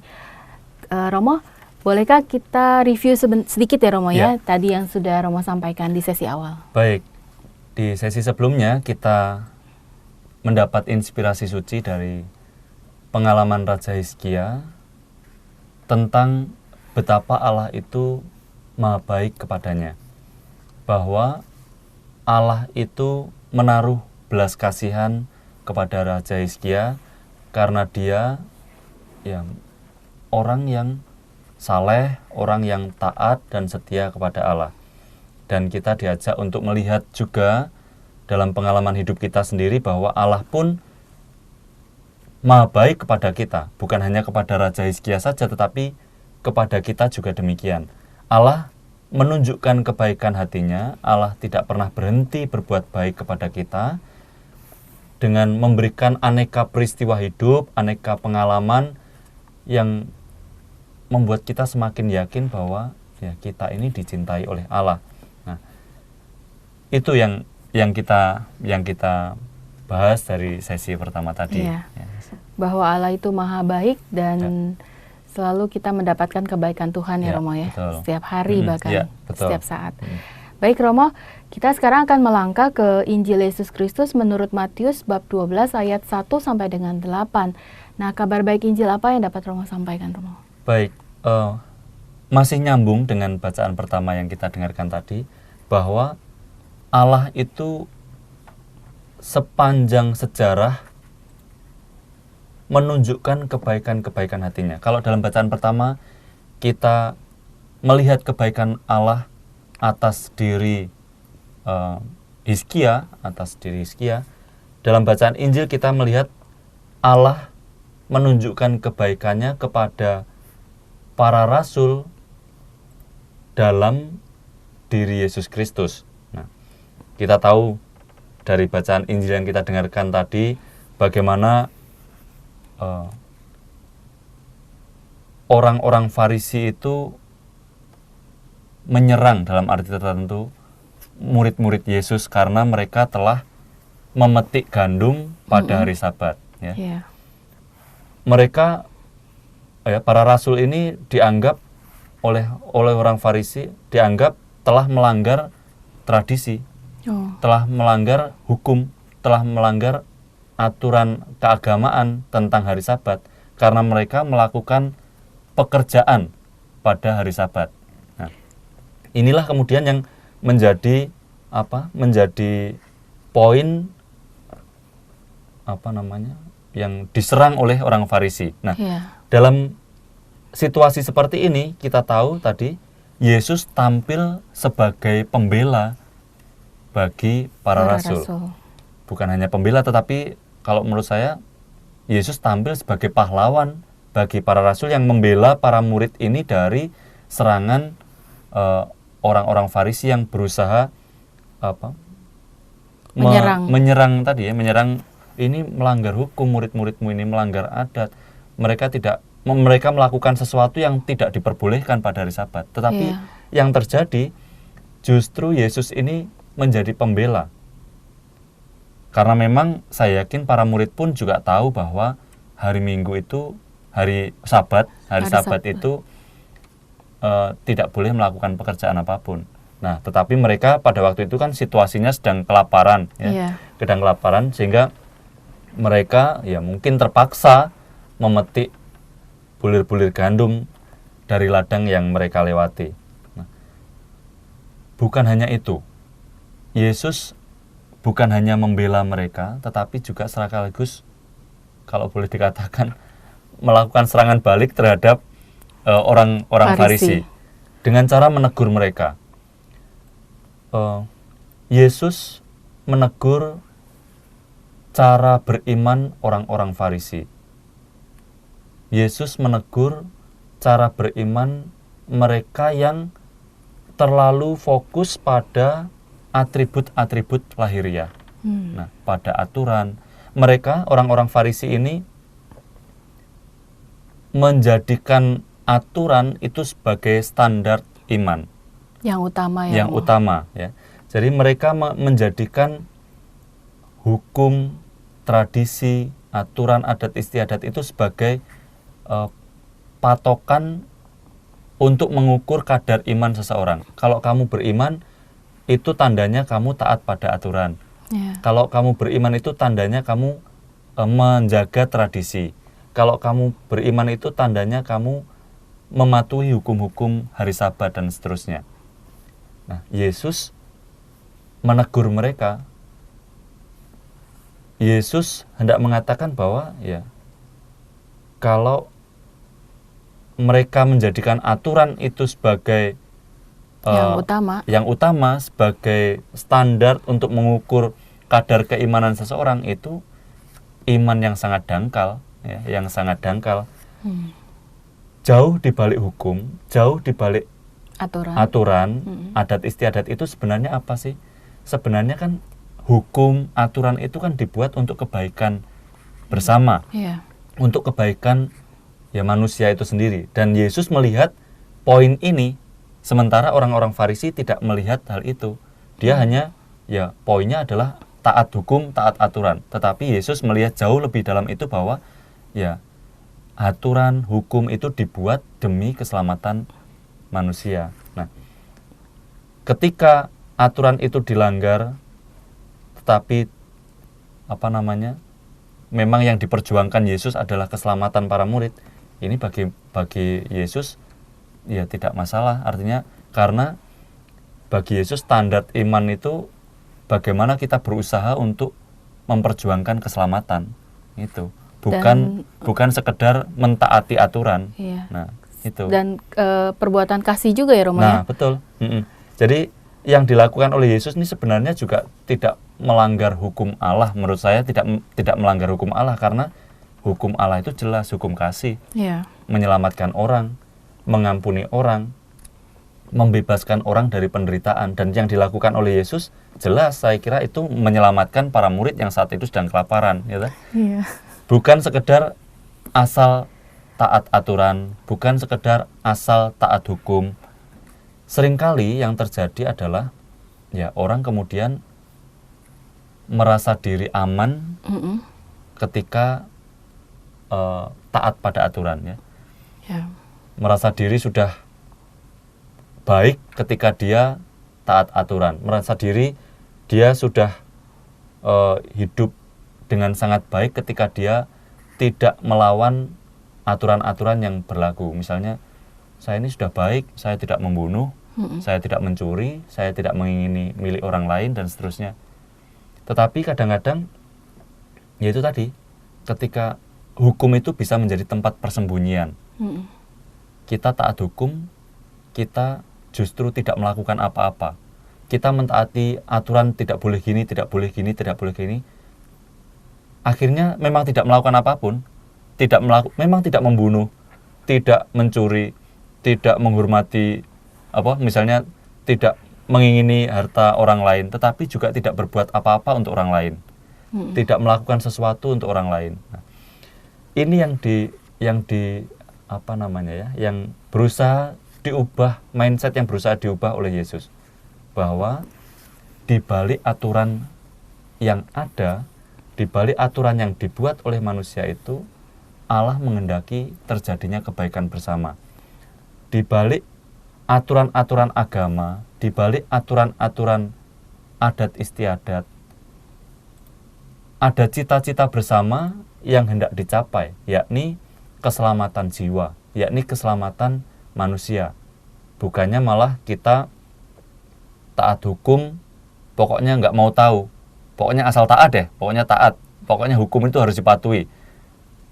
Romo, bolehkah kita review sedikit ya Romo ya, tadi yang sudah Romo sampaikan di sesi awal? Baik, di sesi sebelumnya kita mendapat inspirasi suci dari pengalaman Raja Hizkia tentang betapa Allah itu maha baik kepadanya. Bahwa Allah itu menaruh belas kasihan kepada Raja Hizkia karena dia orang yang saleh, orang yang taat dan setia kepada Allah. Dan kita diajak untuk melihat juga dalam pengalaman hidup kita sendiri bahwa Allah pun maha baik kepada kita, bukan hanya kepada Raja Hizkia saja, tetapi kepada kita juga demikian. Allah menunjukkan kebaikan hatinya, Allah tidak pernah berhenti berbuat baik kepada kita, dengan memberikan aneka peristiwa hidup, aneka pengalaman yang membuat kita semakin yakin bahwa kita ini dicintai oleh Allah. Nah, itu yang kita bahas dari sesi pertama tadi. Iya. Bahwa Allah itu maha baik dan selalu kita mendapatkan kebaikan Tuhan ya Romo ya. Betul. Setiap hari bahkan setiap saat. Baik Romo, kita sekarang akan melangkah ke Injil Yesus Kristus menurut Matius bab 12 ayat 1 sampai dengan 8. Nah, kabar baik Injil apa yang dapat Romo sampaikan, Romo? Baik, masih nyambung dengan bacaan pertama yang kita dengarkan tadi, bahwa Allah itu sepanjang sejarah menunjukkan kebaikan-kebaikan hatinya. Kalau dalam bacaan pertama kita melihat kebaikan Allah atas diri Hizkia, dalam bacaan Injil kita melihat Allah menunjukkan kebaikannya kepada para rasul dalam diri Yesus Kristus. Nah, kita tahu dari bacaan Injil yang kita dengarkan tadi bagaimana orang-orang Farisi itu menyerang dalam arti tertentu murid-murid Yesus karena mereka telah memetik gandum pada hari Sabat. Ya. Iya. Mereka, para rasul ini dianggap oleh orang Farisi dianggap telah melanggar tradisi, Oh. telah melanggar hukum, telah melanggar aturan keagamaan tentang hari Sabat karena mereka melakukan pekerjaan pada hari Sabat. Nah, inilah kemudian yang menjadi poin yang diserang oleh orang Farisi. Nah, Iya. dalam situasi seperti ini kita tahu tadi Yesus tampil sebagai pembela bagi para rasul. Bukan hanya pembela, tetapi kalau menurut saya Yesus tampil sebagai pahlawan bagi para rasul yang membela para murid ini dari serangan orang-orang Farisi yang berusaha menyerang ini melanggar hukum, murid-muridmu ini melanggar adat. Mereka melakukan sesuatu yang tidak diperbolehkan pada hari Sabat. Tetapi yang terjadi justru Yesus ini menjadi pembela. Karena memang saya yakin para murid pun juga tahu bahwa hari Minggu itu hari Sabat itu tidak boleh melakukan pekerjaan apapun. Nah, tetapi mereka pada waktu itu kan situasinya sedang kelaparan, sedang kelaparan, sehingga mereka mungkin terpaksa memetik bulir-bulir gandum dari ladang yang mereka lewati. Nah, bukan hanya itu, Yesus bukan hanya membela mereka, tetapi juga sekaligus, kalau boleh dikatakan, melakukan serangan balik terhadap orang Farisi dengan cara menegur mereka. Yesus menegur cara beriman orang-orang Farisi. Yesus menegur cara beriman mereka yang terlalu fokus pada atribut-atribut lahiriah. Nah, pada aturan. Mereka, orang-orang Farisi ini menjadikan aturan itu sebagai standar iman. Yang utama. Jadi mereka menjadikan hukum, tradisi, aturan adat istiadat itu sebagai patokan untuk mengukur kadar iman seseorang. Kalau kamu beriman, itu tandanya kamu taat pada aturan. Kalau kamu beriman itu tandanya kamu menjaga tradisi. Kalau kamu beriman itu tandanya kamu mematuhi hukum-hukum hari Sabat dan seterusnya. Nah, Yesus menegur mereka. Yesus hendak mengatakan bahwa kalau mereka menjadikan aturan itu sebagai yang utama sebagai standar untuk mengukur kadar keimanan seseorang, itu iman yang sangat dangkal, jauh dibalik hukum, jauh dibalik aturan, adat istiadat itu sebenarnya apa sih? Sebenarnya kan hukum, aturan itu kan dibuat untuk kebaikan bersama, untuk kebaikan manusia itu sendiri. Dan Yesus melihat poin ini, sementara orang-orang Farisi tidak melihat hal itu. Dia hanya poinnya adalah taat hukum, taat aturan. Tetapi Yesus melihat jauh lebih dalam itu bahwa aturan, hukum itu dibuat demi keselamatan manusia. Nah, ketika aturan itu dilanggar, tetapi memang yang diperjuangkan Yesus adalah keselamatan para murid, ini bagi Yesus tidak masalah. Artinya karena bagi Yesus standar iman itu bagaimana kita berusaha untuk memperjuangkan keselamatan itu. Bukan sekedar mentaati aturan. Nah, itu. Dan perbuatan kasih juga ya, Romo. Nah, betul. Jadi yang dilakukan oleh Yesus ini sebenarnya juga tidak melanggar hukum Allah. Menurut saya tidak melanggar hukum Allah, karena hukum Allah itu jelas, hukum kasih. Menyelamatkan orang, mengampuni orang, membebaskan orang dari penderitaan. Dan yang dilakukan oleh Yesus jelas, saya kira itu menyelamatkan para murid yang saat itu sedang kelaparan, Bukan sekedar asal taat aturan, bukan sekedar asal taat hukum. Seringkali yang terjadi adalah orang kemudian merasa diri aman Mm-mm. ketika taat pada aturan, ya. Ya. Merasa diri sudah baik ketika dia taat aturan. Merasa diri dia sudah hidup dengan sangat baik ketika dia tidak melawan aturan-aturan yang berlaku. Misalnya, saya ini sudah baik, saya tidak membunuh, saya tidak mencuri, saya tidak mengingini milik orang lain, dan seterusnya. Tetapi kadang-kadang, ya itu tadi, ketika hukum itu bisa menjadi tempat persembunyian. Mm-mm. Kita taat hukum, kita justru tidak melakukan apa-apa. Kita mentaati aturan tidak boleh gini, tidak boleh gini, tidak boleh gini. Akhirnya memang tidak melakukan apapun, memang tidak membunuh, tidak mencuri, tidak menghormati misalnya tidak mengingini harta orang lain, tetapi juga tidak berbuat apa-apa untuk orang lain. Tidak melakukan sesuatu untuk orang lain. Nah, ini yang berusaha diubah, mindset yang berusaha diubah oleh Yesus, bahwa di balik aturan yang ada, di balik aturan yang dibuat oleh manusia itu, Allah menghendaki terjadinya kebaikan bersama. Di balik aturan-aturan agama, di balik aturan-aturan adat istiadat, ada cita-cita bersama yang hendak dicapai, yakni keselamatan jiwa, yakni keselamatan manusia. Bukannya malah kita taat hukum, pokoknya nggak mau tahu, pokoknya asal taat deh, pokoknya taat, pokoknya hukum itu harus dipatuhi.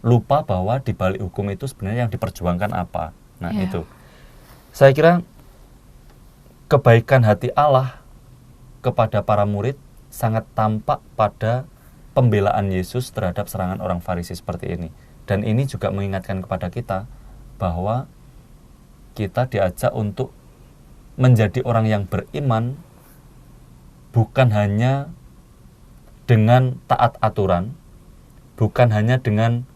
Lupa bahwa di balik hukum itu sebenarnya yang diperjuangkan apa. Nah, itu. Saya kira kebaikan hati Allah kepada para murid sangat tampak pada pembelaan Yesus terhadap serangan orang Farisi seperti ini. Dan ini juga mengingatkan kepada kita bahwa kita diajak untuk menjadi orang yang beriman bukan hanya dengan taat aturan, bukan hanya dengan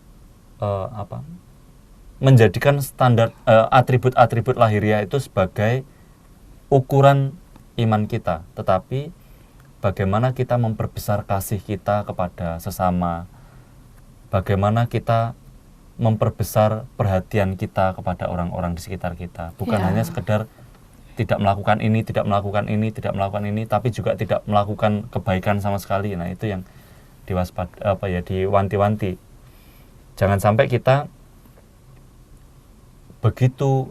menjadikan standar atribut-atribut lahiriah itu sebagai ukuran iman kita, tetapi bagaimana kita memperbesar kasih kita kepada sesama, bagaimana kita memperbesar perhatian kita kepada orang-orang di sekitar kita, bukan hanya sekedar tidak melakukan ini, tidak melakukan ini, tidak melakukan ini, tapi juga tidak melakukan kebaikan sama sekali. Nah, itu yang diwanti-wanti. Jangan sampai kita begitu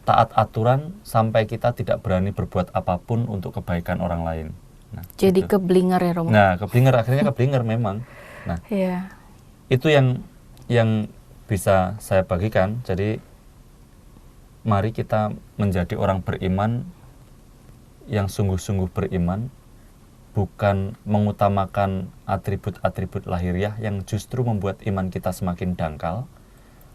taat aturan sampai kita tidak berani berbuat apapun untuk kebaikan orang lain. Nah, jadi gitu. keblinger ya, Romo. Nah, akhirnya keblinger memang. Nah, itu yang bisa saya bagikan. Jadi mari kita menjadi orang beriman yang sungguh-sungguh beriman, bukan mengutamakan atribut-atribut lahiriah yang justru membuat iman kita semakin dangkal,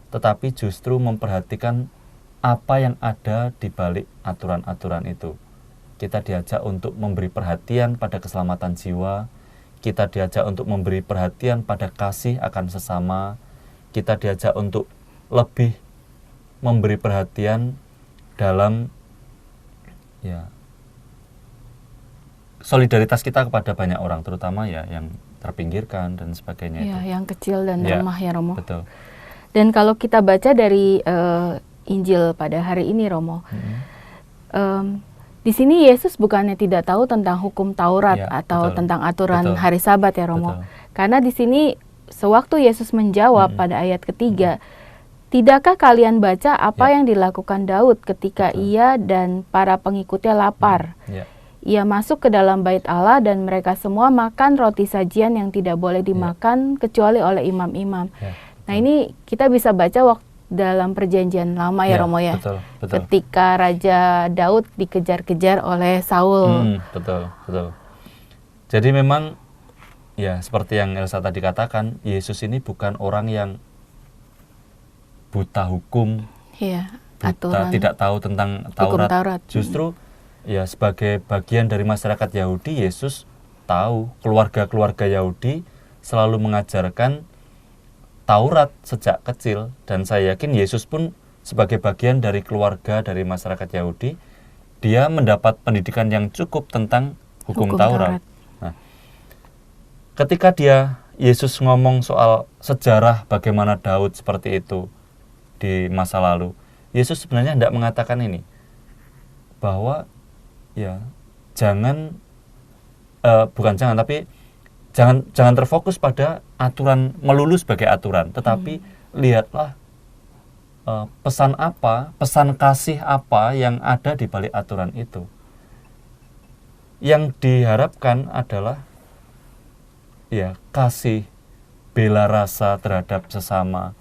tetapi justru memperhatikan apa yang ada di balik aturan-aturan itu. Kita diajak untuk memberi perhatian pada keselamatan jiwa, kita diajak untuk memberi perhatian pada kasih akan sesama, kita diajak untuk lebih memberi perhatian dalam solidaritas kita kepada banyak orang, terutama yang terpinggirkan dan sebagainya. Yang kecil dan lemah ya, Romo. Betul. Dan kalau kita baca dari Injil pada hari ini, Romo, di sini Yesus bukannya tidak tahu tentang hukum Taurat atau tentang aturan hari Sabat ya, Romo. Karena di sini sewaktu Yesus menjawab pada ayat ketiga, tidakkah kalian baca apa yang dilakukan Daud ketika ia dan para pengikutnya lapar? Ia masuk ke dalam bait Allah dan mereka semua makan roti sajian yang tidak boleh dimakan kecuali oleh imam-imam. Nah, ini kita bisa baca dalam perjanjian lama ya, Romo ya. Betul. Ketika Raja Daud dikejar-kejar oleh Saul. Betul. Jadi memang seperti yang Elsa tadi katakan, Yesus ini bukan orang yang buta hukum, aturan, tidak tahu tentang Taurat. Justru sebagai bagian dari masyarakat Yahudi, Yesus tahu keluarga-keluarga Yahudi selalu mengajarkan Taurat sejak kecil, dan saya yakin Yesus pun sebagai bagian dari keluarga dari masyarakat Yahudi, dia mendapat pendidikan yang cukup tentang hukum Taurat. Nah, ketika Yesus ngomong soal sejarah bagaimana Daud seperti itu di masa lalu, Yesus sebenarnya tidak mengatakan ini, bahwa ya tapi jangan terfokus pada aturan melulu sebagai aturan, tetapi lihatlah pesan kasih apa yang ada di balik aturan itu. Yang diharapkan adalah ya kasih, bela rasa terhadap sesama.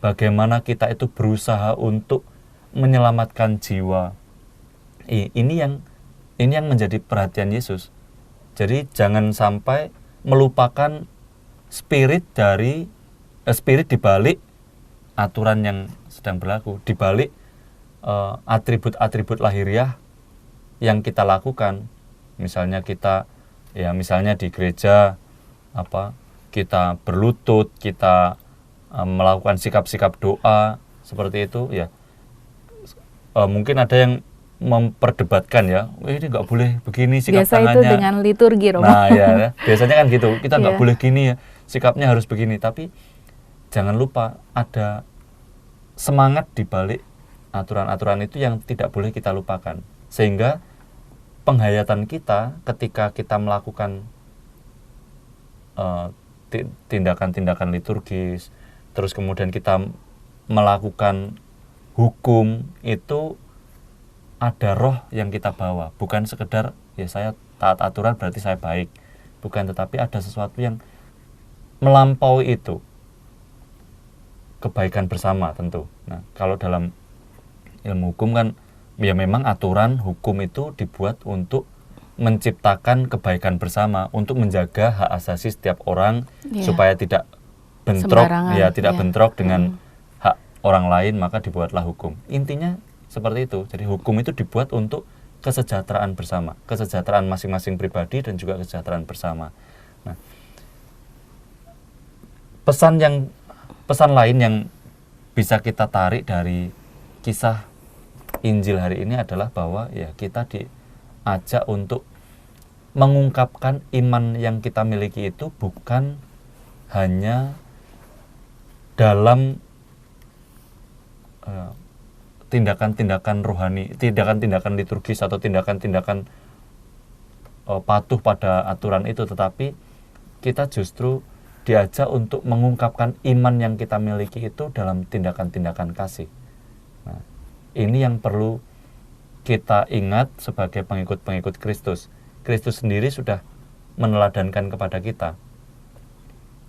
Bagaimana kita itu berusaha untuk menyelamatkan jiwa. Ini yang menjadi perhatian Yesus. Jadi jangan sampai melupakan spirit di balik aturan yang sedang berlaku, di balik atribut-atribut lahiriah yang kita lakukan. Misalnya misalnya di gereja kita berlutut, kita melakukan sikap-sikap doa seperti itu ya. Mungkin ada yang memperdebatkan ya, ini nggak boleh begini sikap biasa tangannya. Itu dengan liturgi, Romo. Nah ya, biasanya kan gitu, kita nggak Iya. boleh gini ya, sikapnya harus begini. Tapi jangan lupa ada semangat di balik aturan-aturan itu yang tidak boleh kita lupakan. Sehingga penghayatan kita ketika kita melakukan tindakan-tindakan liturgis, terus kemudian kita melakukan hukum, itu ada roh yang kita bawa, bukan sekedar ya saya taat aturan berarti saya baik, bukan, tetapi ada sesuatu yang melampaui itu, kebaikan bersama tentu. Nah, kalau dalam ilmu hukum kan ya memang aturan hukum itu dibuat untuk menciptakan kebaikan bersama, untuk menjaga hak asasi setiap orang supaya tidak bentrok, bentrok dengan hak orang lain, maka dibuatlah hukum. Intinya seperti itu. Jadi hukum itu dibuat untuk kesejahteraan bersama, kesejahteraan masing-masing pribadi dan juga kesejahteraan bersama. Nah, pesan lain yang bisa kita tarik dari kisah Injil hari ini adalah bahwa ya kita diajak untuk mengungkapkan iman yang kita miliki itu bukan hanya dalam tindakan-tindakan rohani, tindakan-tindakan liturgis atau tindakan-tindakan patuh pada aturan itu, tetapi kita justru diajak untuk mengungkapkan iman yang kita miliki itu dalam tindakan-tindakan kasih. Nah, ini yang perlu kita ingat sebagai pengikut-pengikut Kristus. Kristus sendiri sudah meneladankan kepada kita.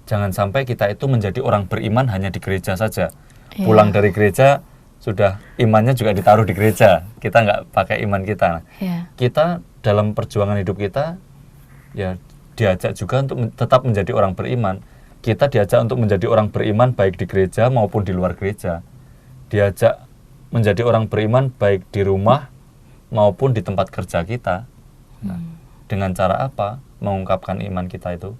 Jangan sampai kita itu menjadi orang beriman hanya di gereja saja. Pulang dari gereja, sudah imannya juga ditaruh di gereja. Kita nggak pakai iman kita. Kita dalam perjuangan hidup kita, ya diajak juga untuk tetap menjadi orang beriman. Kita diajak untuk menjadi orang beriman baik di gereja maupun di luar gereja. Diajak menjadi orang beriman baik di rumah maupun di tempat kerja kita. Nah, dengan cara apa mengungkapkan iman kita itu?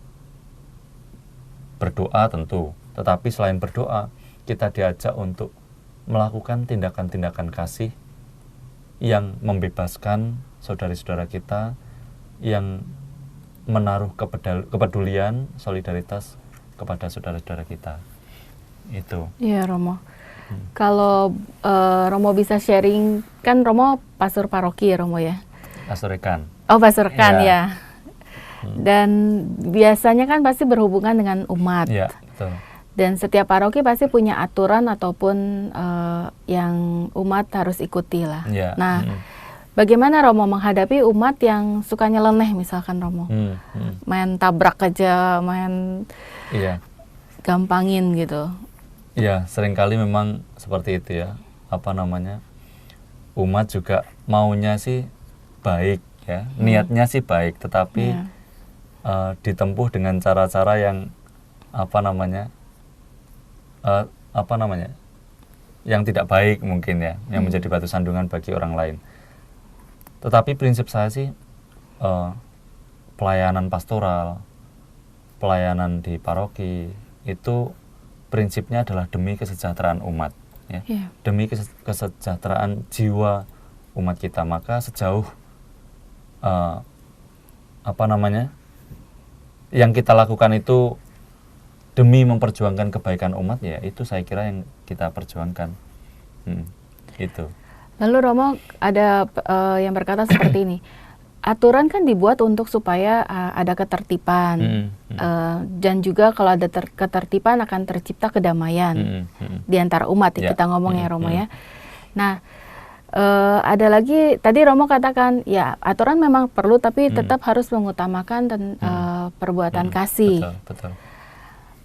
Berdoa tentu, tetapi selain berdoa, kita diajak untuk melakukan tindakan-tindakan kasih yang membebaskan saudara-saudara kita, yang menaruh kepedulian, solidaritas kepada saudara-saudara kita. Itu. Iya, Romo. Kalau Romo bisa sharing, kan Romo pastor paroki ya, Romo ya? Pastor Rekan. Oh, pastor Rekan ya. Dan biasanya kan pasti berhubungan dengan umat. Iya, betul. Dan setiap paroki pasti punya aturan ataupun yang umat harus ikuti lah. Ya. Nah, bagaimana Romo menghadapi umat yang suka nyeleneh misalkan, Romo? Main tabrak aja, main gampangin gitu. Iya, seringkali memang seperti itu ya. Umat juga maunya sih baik ya, niatnya sih baik, tetapi ditempuh dengan cara-cara yang yang tidak baik mungkin ya, yang menjadi batu sandungan bagi orang lain. Tetapi prinsip saya sih pelayanan pastoral, pelayanan di paroki itu prinsipnya adalah demi kesejahteraan umat, ya. Demi kesejahteraan jiwa umat kita. yang kita lakukan itu demi memperjuangkan kebaikan umat, ya itu saya kira yang kita perjuangkan. Itu. Lalu Romo ada yang berkata seperti ini, aturan kan dibuat untuk supaya ada ketertiban, dan juga kalau ada ketertiban akan tercipta kedamaian di antara umat, ya, kita ngomong ya Romo ya. Nah, ada lagi tadi Romo katakan ya aturan memang perlu tapi tetap harus mengutamakan perbuatan kasih. Betul.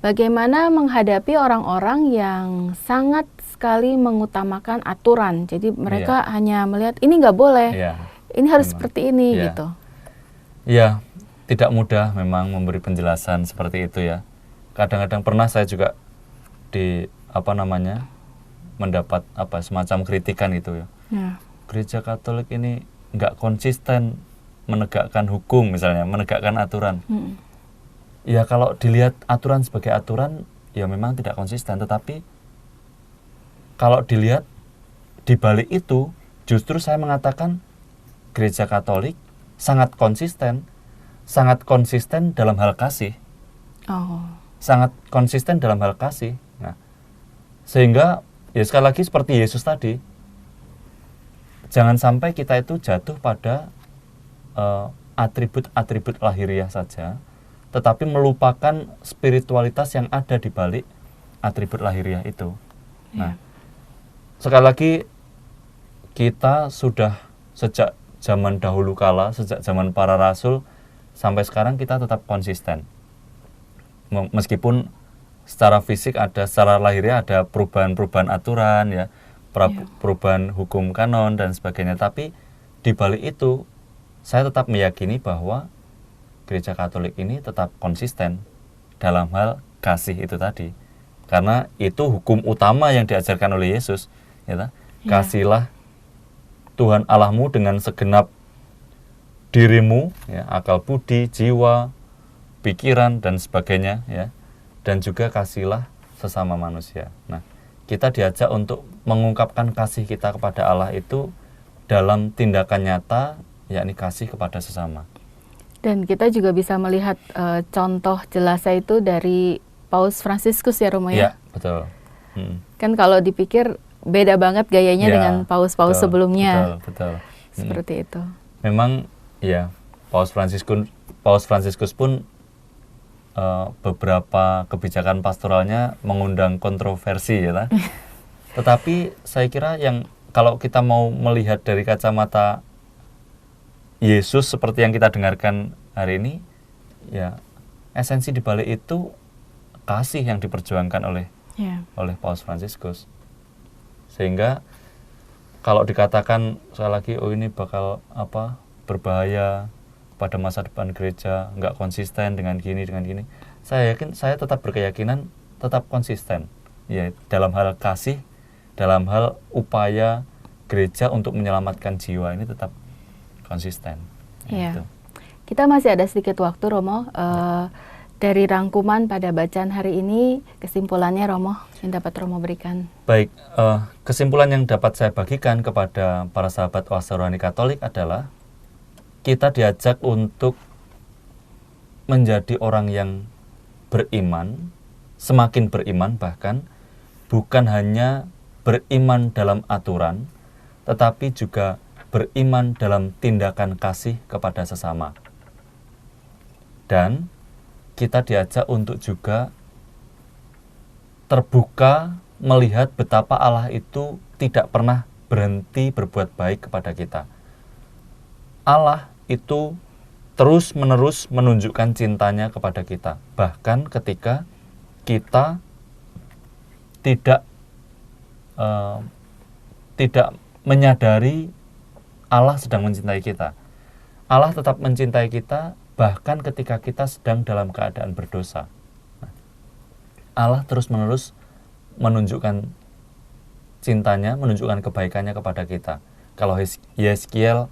Bagaimana menghadapi orang-orang yang sangat sekali mengutamakan aturan, jadi mereka hanya melihat ini nggak boleh, ini harus seperti ini gitu. Ya, tidak mudah memang memberi penjelasan seperti itu ya. Kadang-kadang pernah saya juga mendapat semacam kritikan itu ya. Gereja Katolik ini nggak konsisten menegakkan hukum, misalnya menegakkan aturan. Ya kalau dilihat aturan sebagai aturan, ya memang tidak konsisten. Tetapi kalau dilihat di balik itu, justru saya mengatakan Gereja Katolik sangat konsisten dalam hal kasih. Sangat konsisten dalam hal kasih. Nah, sehingga ya sekali lagi seperti Yesus tadi, jangan sampai kita itu jatuh pada atribut-atribut lahiriah saja, tetapi melupakan spiritualitas yang ada di balik atribut lahiriah itu. Nah, sekali lagi kita sudah sejak zaman dahulu kala, sejak zaman para rasul sampai sekarang kita tetap konsisten. Meskipun secara fisik secara lahiriah ada perubahan-perubahan aturan ya, perubahan hukum kanon dan sebagainya, tapi di balik itu saya tetap meyakini bahwa Gereja Katolik ini tetap konsisten dalam hal kasih itu tadi. Karena itu hukum utama yang diajarkan oleh Yesus. Ya, kasihilah Tuhan Allahmu dengan segenap dirimu, ya, akal budi, jiwa, pikiran, dan sebagainya. Ya, dan juga kasihilah sesama manusia. Nah, kita diajak untuk mengungkapkan kasih kita kepada Allah itu dalam tindakan nyata, yakni kasih kepada sesama. Dan kita juga bisa melihat contoh jelasnya itu dari Paus Fransiskus ya Romo ya? Iya, betul. Kan kalau dipikir beda banget gayanya dengan paus-paus sebelumnya. Betul. Seperti itu. Memang ya, Paus Fransiskus pun beberapa kebijakan pastoralnya mengundang kontroversi ya. Tetapi saya kira yang kalau kita mau melihat dari kacamata Yesus seperti yang kita dengarkan hari ini, ya esensi di balik itu kasih yang diperjuangkan oleh Paus Fransiskus. Sehingga kalau dikatakan sekali lagi, oh ini bakal berbahaya pada masa depan gereja, nggak konsisten dengan gini, saya yakin, saya tetap berkeyakinan tetap konsisten ya dalam hal kasih, dalam hal upaya gereja untuk menyelamatkan jiwa ini tetap konsisten. Gitu. Kita masih ada sedikit waktu Romo. Dari rangkuman pada bacaan hari ini, kesimpulannya Romo yang dapat Romo berikan. Baik, kesimpulan yang dapat saya bagikan kepada para sahabat Oase Rohani Katolik adalah kita diajak untuk menjadi orang yang beriman, semakin beriman bahkan, bukan hanya beriman dalam aturan, tetapi juga beriman dalam tindakan kasih kepada sesama. Dan kita diajak untuk juga terbuka melihat betapa Allah itu tidak pernah berhenti berbuat baik kepada kita. Allah itu terus-menerus menunjukkan cintanya kepada kita. Bahkan ketika kita tidak menyadari Allah sedang mencintai kita. Allah tetap mencintai kita bahkan ketika kita sedang dalam keadaan berdosa. Allah terus-menerus menunjukkan cintanya, menunjukkan kebaikannya kepada kita. Kalau Yeskiel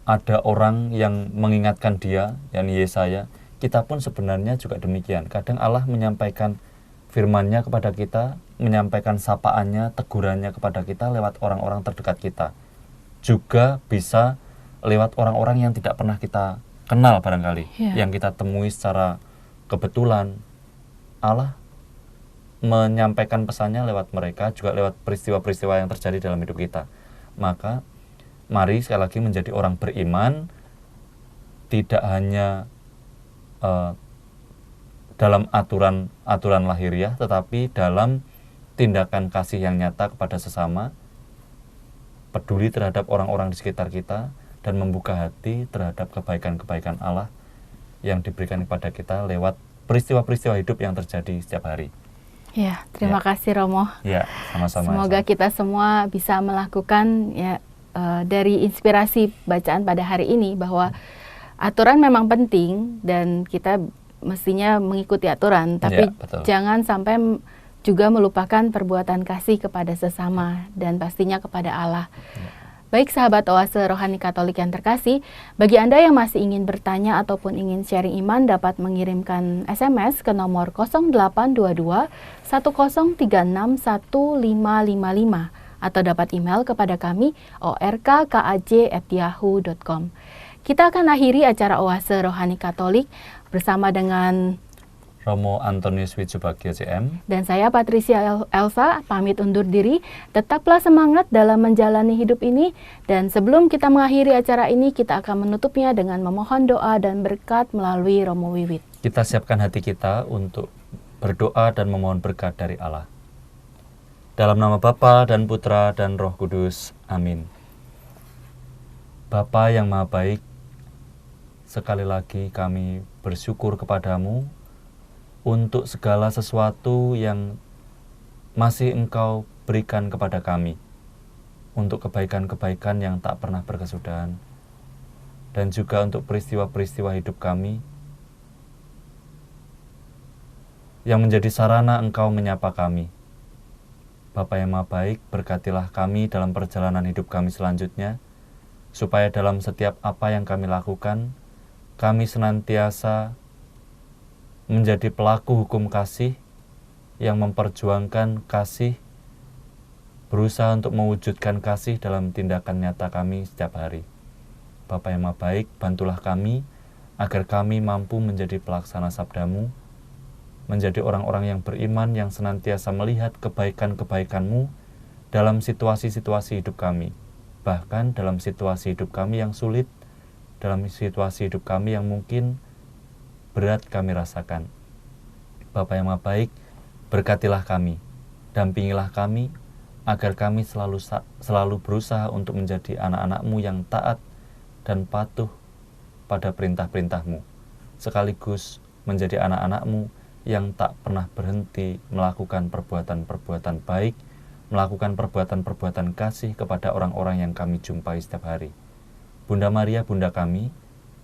ada orang yang mengingatkan dia, yakni Yesaya, kita pun sebenarnya juga demikian. Kadang Allah menyampaikan firman-Nya kepada kita, menyampaikan sapaannya, tegurannya kepada kita lewat orang-orang terdekat kita. Juga bisa lewat orang-orang yang tidak pernah kita kenal barangkali, Ya. yang kita temui secara kebetulan. Allah menyampaikan pesannya lewat mereka, juga lewat peristiwa-peristiwa yang terjadi dalam hidup kita. Maka mari sekali lagi menjadi orang beriman, tidak hanya dalam aturan lahiriah, tetapi dalam tindakan kasih yang nyata kepada sesama, peduli terhadap orang-orang di sekitar kita, dan membuka hati terhadap kebaikan-kebaikan Allah yang diberikan kepada kita lewat peristiwa-peristiwa hidup yang terjadi setiap hari. Ya, terima kasih Romo. Ya, sama-sama. Semoga kita semua bisa melakukan dari inspirasi bacaan pada hari ini bahwa aturan memang penting dan kita mestinya mengikuti aturan, tapi betul. jangan sampai juga melupakan perbuatan kasih kepada sesama dan pastinya kepada Allah. Baik sahabat Oase Rohani Katolik yang terkasih, bagi Anda yang masih ingin bertanya ataupun ingin sharing iman dapat mengirimkan SMS ke nomor 0822 1036 1555 atau dapat email kepada kami orkkaj@yahoo.com. Kita akan akhiri acara Oase Rohani Katolik bersama dengan Romo Antonius Wijubagyo CM dan saya Patricia Elsa pamit undur diri. Tetaplah semangat dalam menjalani hidup ini, dan sebelum kita mengakhiri acara ini kita akan menutupnya dengan memohon doa dan berkat melalui Romo Wiwit. Kita siapkan hati kita untuk berdoa dan memohon berkat dari Allah. Dalam nama Bapa dan Putra dan Roh Kudus. Amin. Bapa yang Maha Baik, sekali lagi kami bersyukur kepadamu untuk segala sesuatu yang masih Engkau berikan kepada kami, untuk kebaikan-kebaikan yang tak pernah berkesudahan, dan juga untuk peristiwa-peristiwa hidup kami yang menjadi sarana Engkau menyapa kami. Bapa yang Maha Baik, berkatilah kami dalam perjalanan hidup kami selanjutnya, supaya dalam setiap apa yang kami lakukan, kami senantiasa menjadi pelaku hukum kasih yang memperjuangkan kasih, berusaha untuk mewujudkan kasih dalam tindakan nyata kami setiap hari. Bapa yang Maha Baik, bantulah kami agar kami mampu menjadi pelaksana sabdamu, menjadi orang-orang yang beriman yang senantiasa melihat kebaikan-kebaikan-Mu dalam situasi-situasi hidup kami, bahkan dalam situasi hidup kami yang sulit, dalam situasi hidup kami yang mungkin berat kami rasakan. Bapa yang Maha Baik, berkatilah kami, dampingilah kami, agar kami selalu berusaha untuk menjadi anak-anak-Mu yang taat dan patuh pada perintah-perintah-Mu, sekaligus menjadi anak-anak-Mu yang tak pernah berhenti melakukan perbuatan-perbuatan baik, melakukan perbuatan-perbuatan kasih kepada orang-orang yang kami jumpai setiap hari. Bunda Maria, Bunda kami,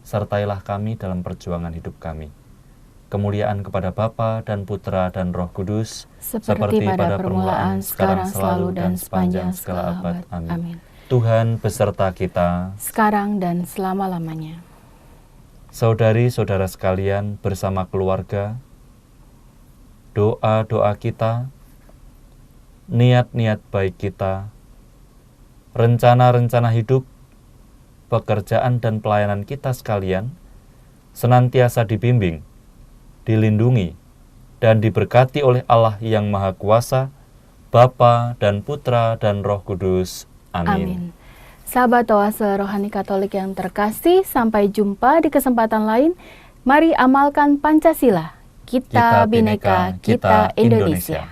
sertailah kami dalam perjuangan hidup kami. Kemuliaan kepada Bapa dan Putra dan Roh Kudus, seperti pada permulaan, sekarang, selalu, dan sepanjang segala abad. Amin. Tuhan beserta kita, sekarang dan selama-lamanya. Saudari-saudara sekalian bersama keluarga, doa-doa kita, niat-niat baik kita, rencana-rencana hidup, pekerjaan dan pelayanan kita sekalian senantiasa dibimbing, dilindungi, dan diberkati oleh Allah yang Maha Kuasa, Bapa dan Putra dan Roh Kudus. Amin. Sahabat Oase Rohani Katolik yang terkasih, sampai jumpa di kesempatan lain. Mari amalkan Pancasila. Kita Bhinneka, kita Indonesia.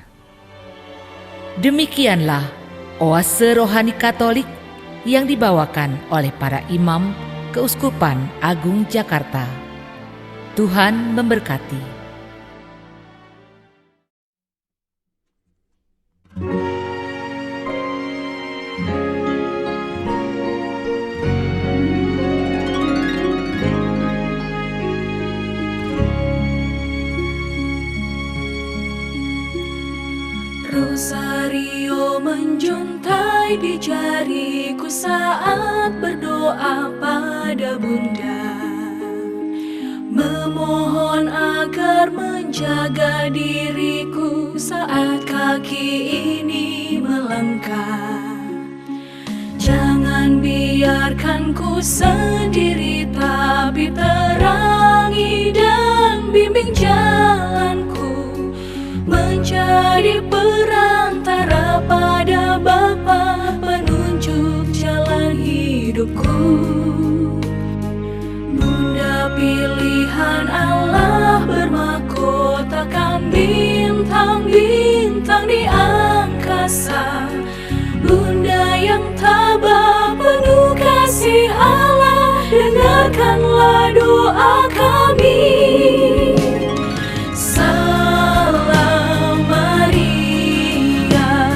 Demikianlah Oase Rohani Katolik yang dibawakan oleh para imam Keuskupan Agung Jakarta. Tuhan memberkati. Rosario menjuntai di jariku saat berdoa pada Bunda, memohon agar menjaga diriku saat kaki ini melangkah. Jangan Jangan biarkan ku sendiri, tapi terangi dan bimbing jalanku, menjadi perantara pada Bapa, penunjuk jalan hidupku. Bunda pilihan Allah bermahkotakan bintang-bintang di angkasa. Bunda yang tabah penuh kasih Allah, dengarkanlah doa kami. Salam Maria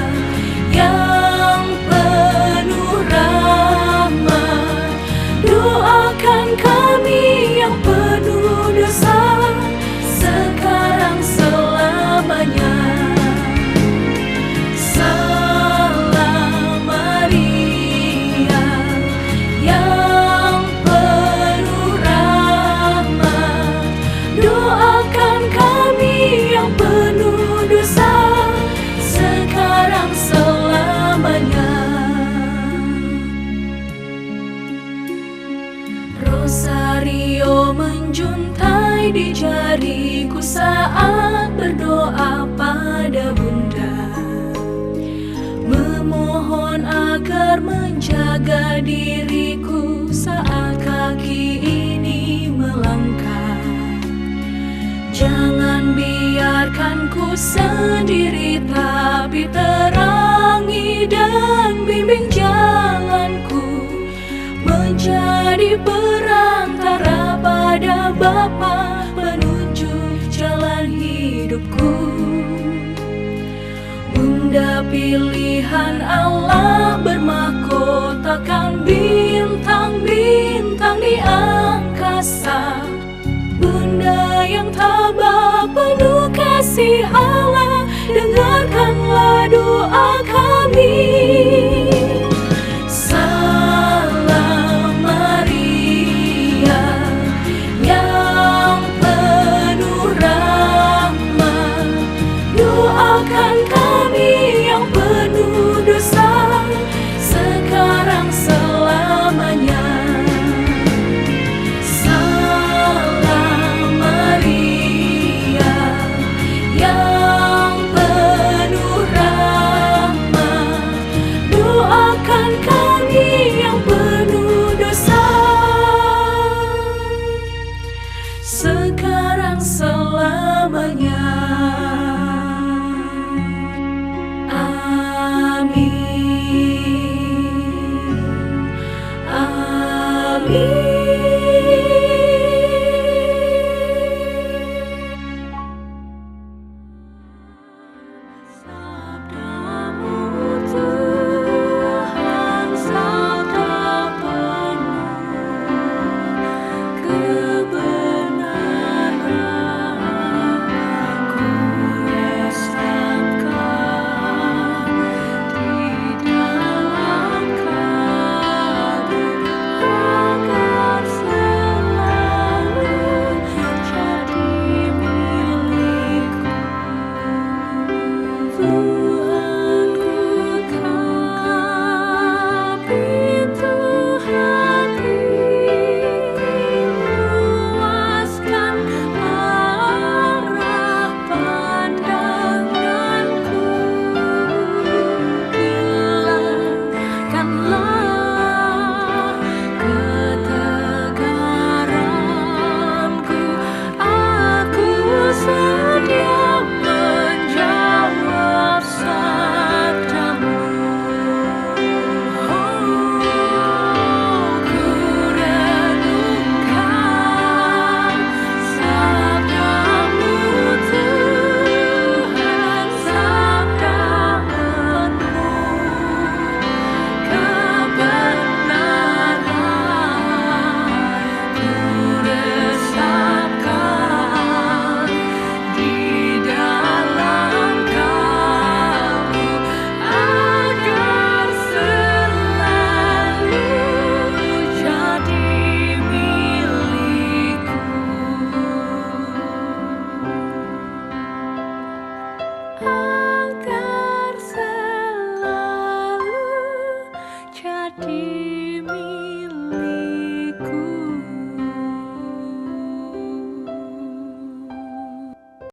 yang penuh rahmat, doakan kami yang penuh dosa, sekarang selamanya. Salam Maria yang penuh rahmat, doakan kami yang penuh dosa, sekarang selamanya. Rosario menjuntai di jariku saat berdoa pada Bunda, memohon agar menjaga diriku saat kaki ini melangkah. Jangan biarkan ku sendiri, tapi terangi dan bimbing jalanku, menjadi perantara pada Bapa, penunjuk jalan hidupku. Bunda pilihan Allah bermahkotakan bintang-bintang di angkasa. Bunda yang tabah penuh kasih Allah, dengarkanlah doa kami. Salam Maria yang penuh rahmat, doakan kami yang penuh dosa, sekarang selamanya. Salam Maria yang penuh rahmat, doakan kami yang penuh dosa, sekarang selamanya.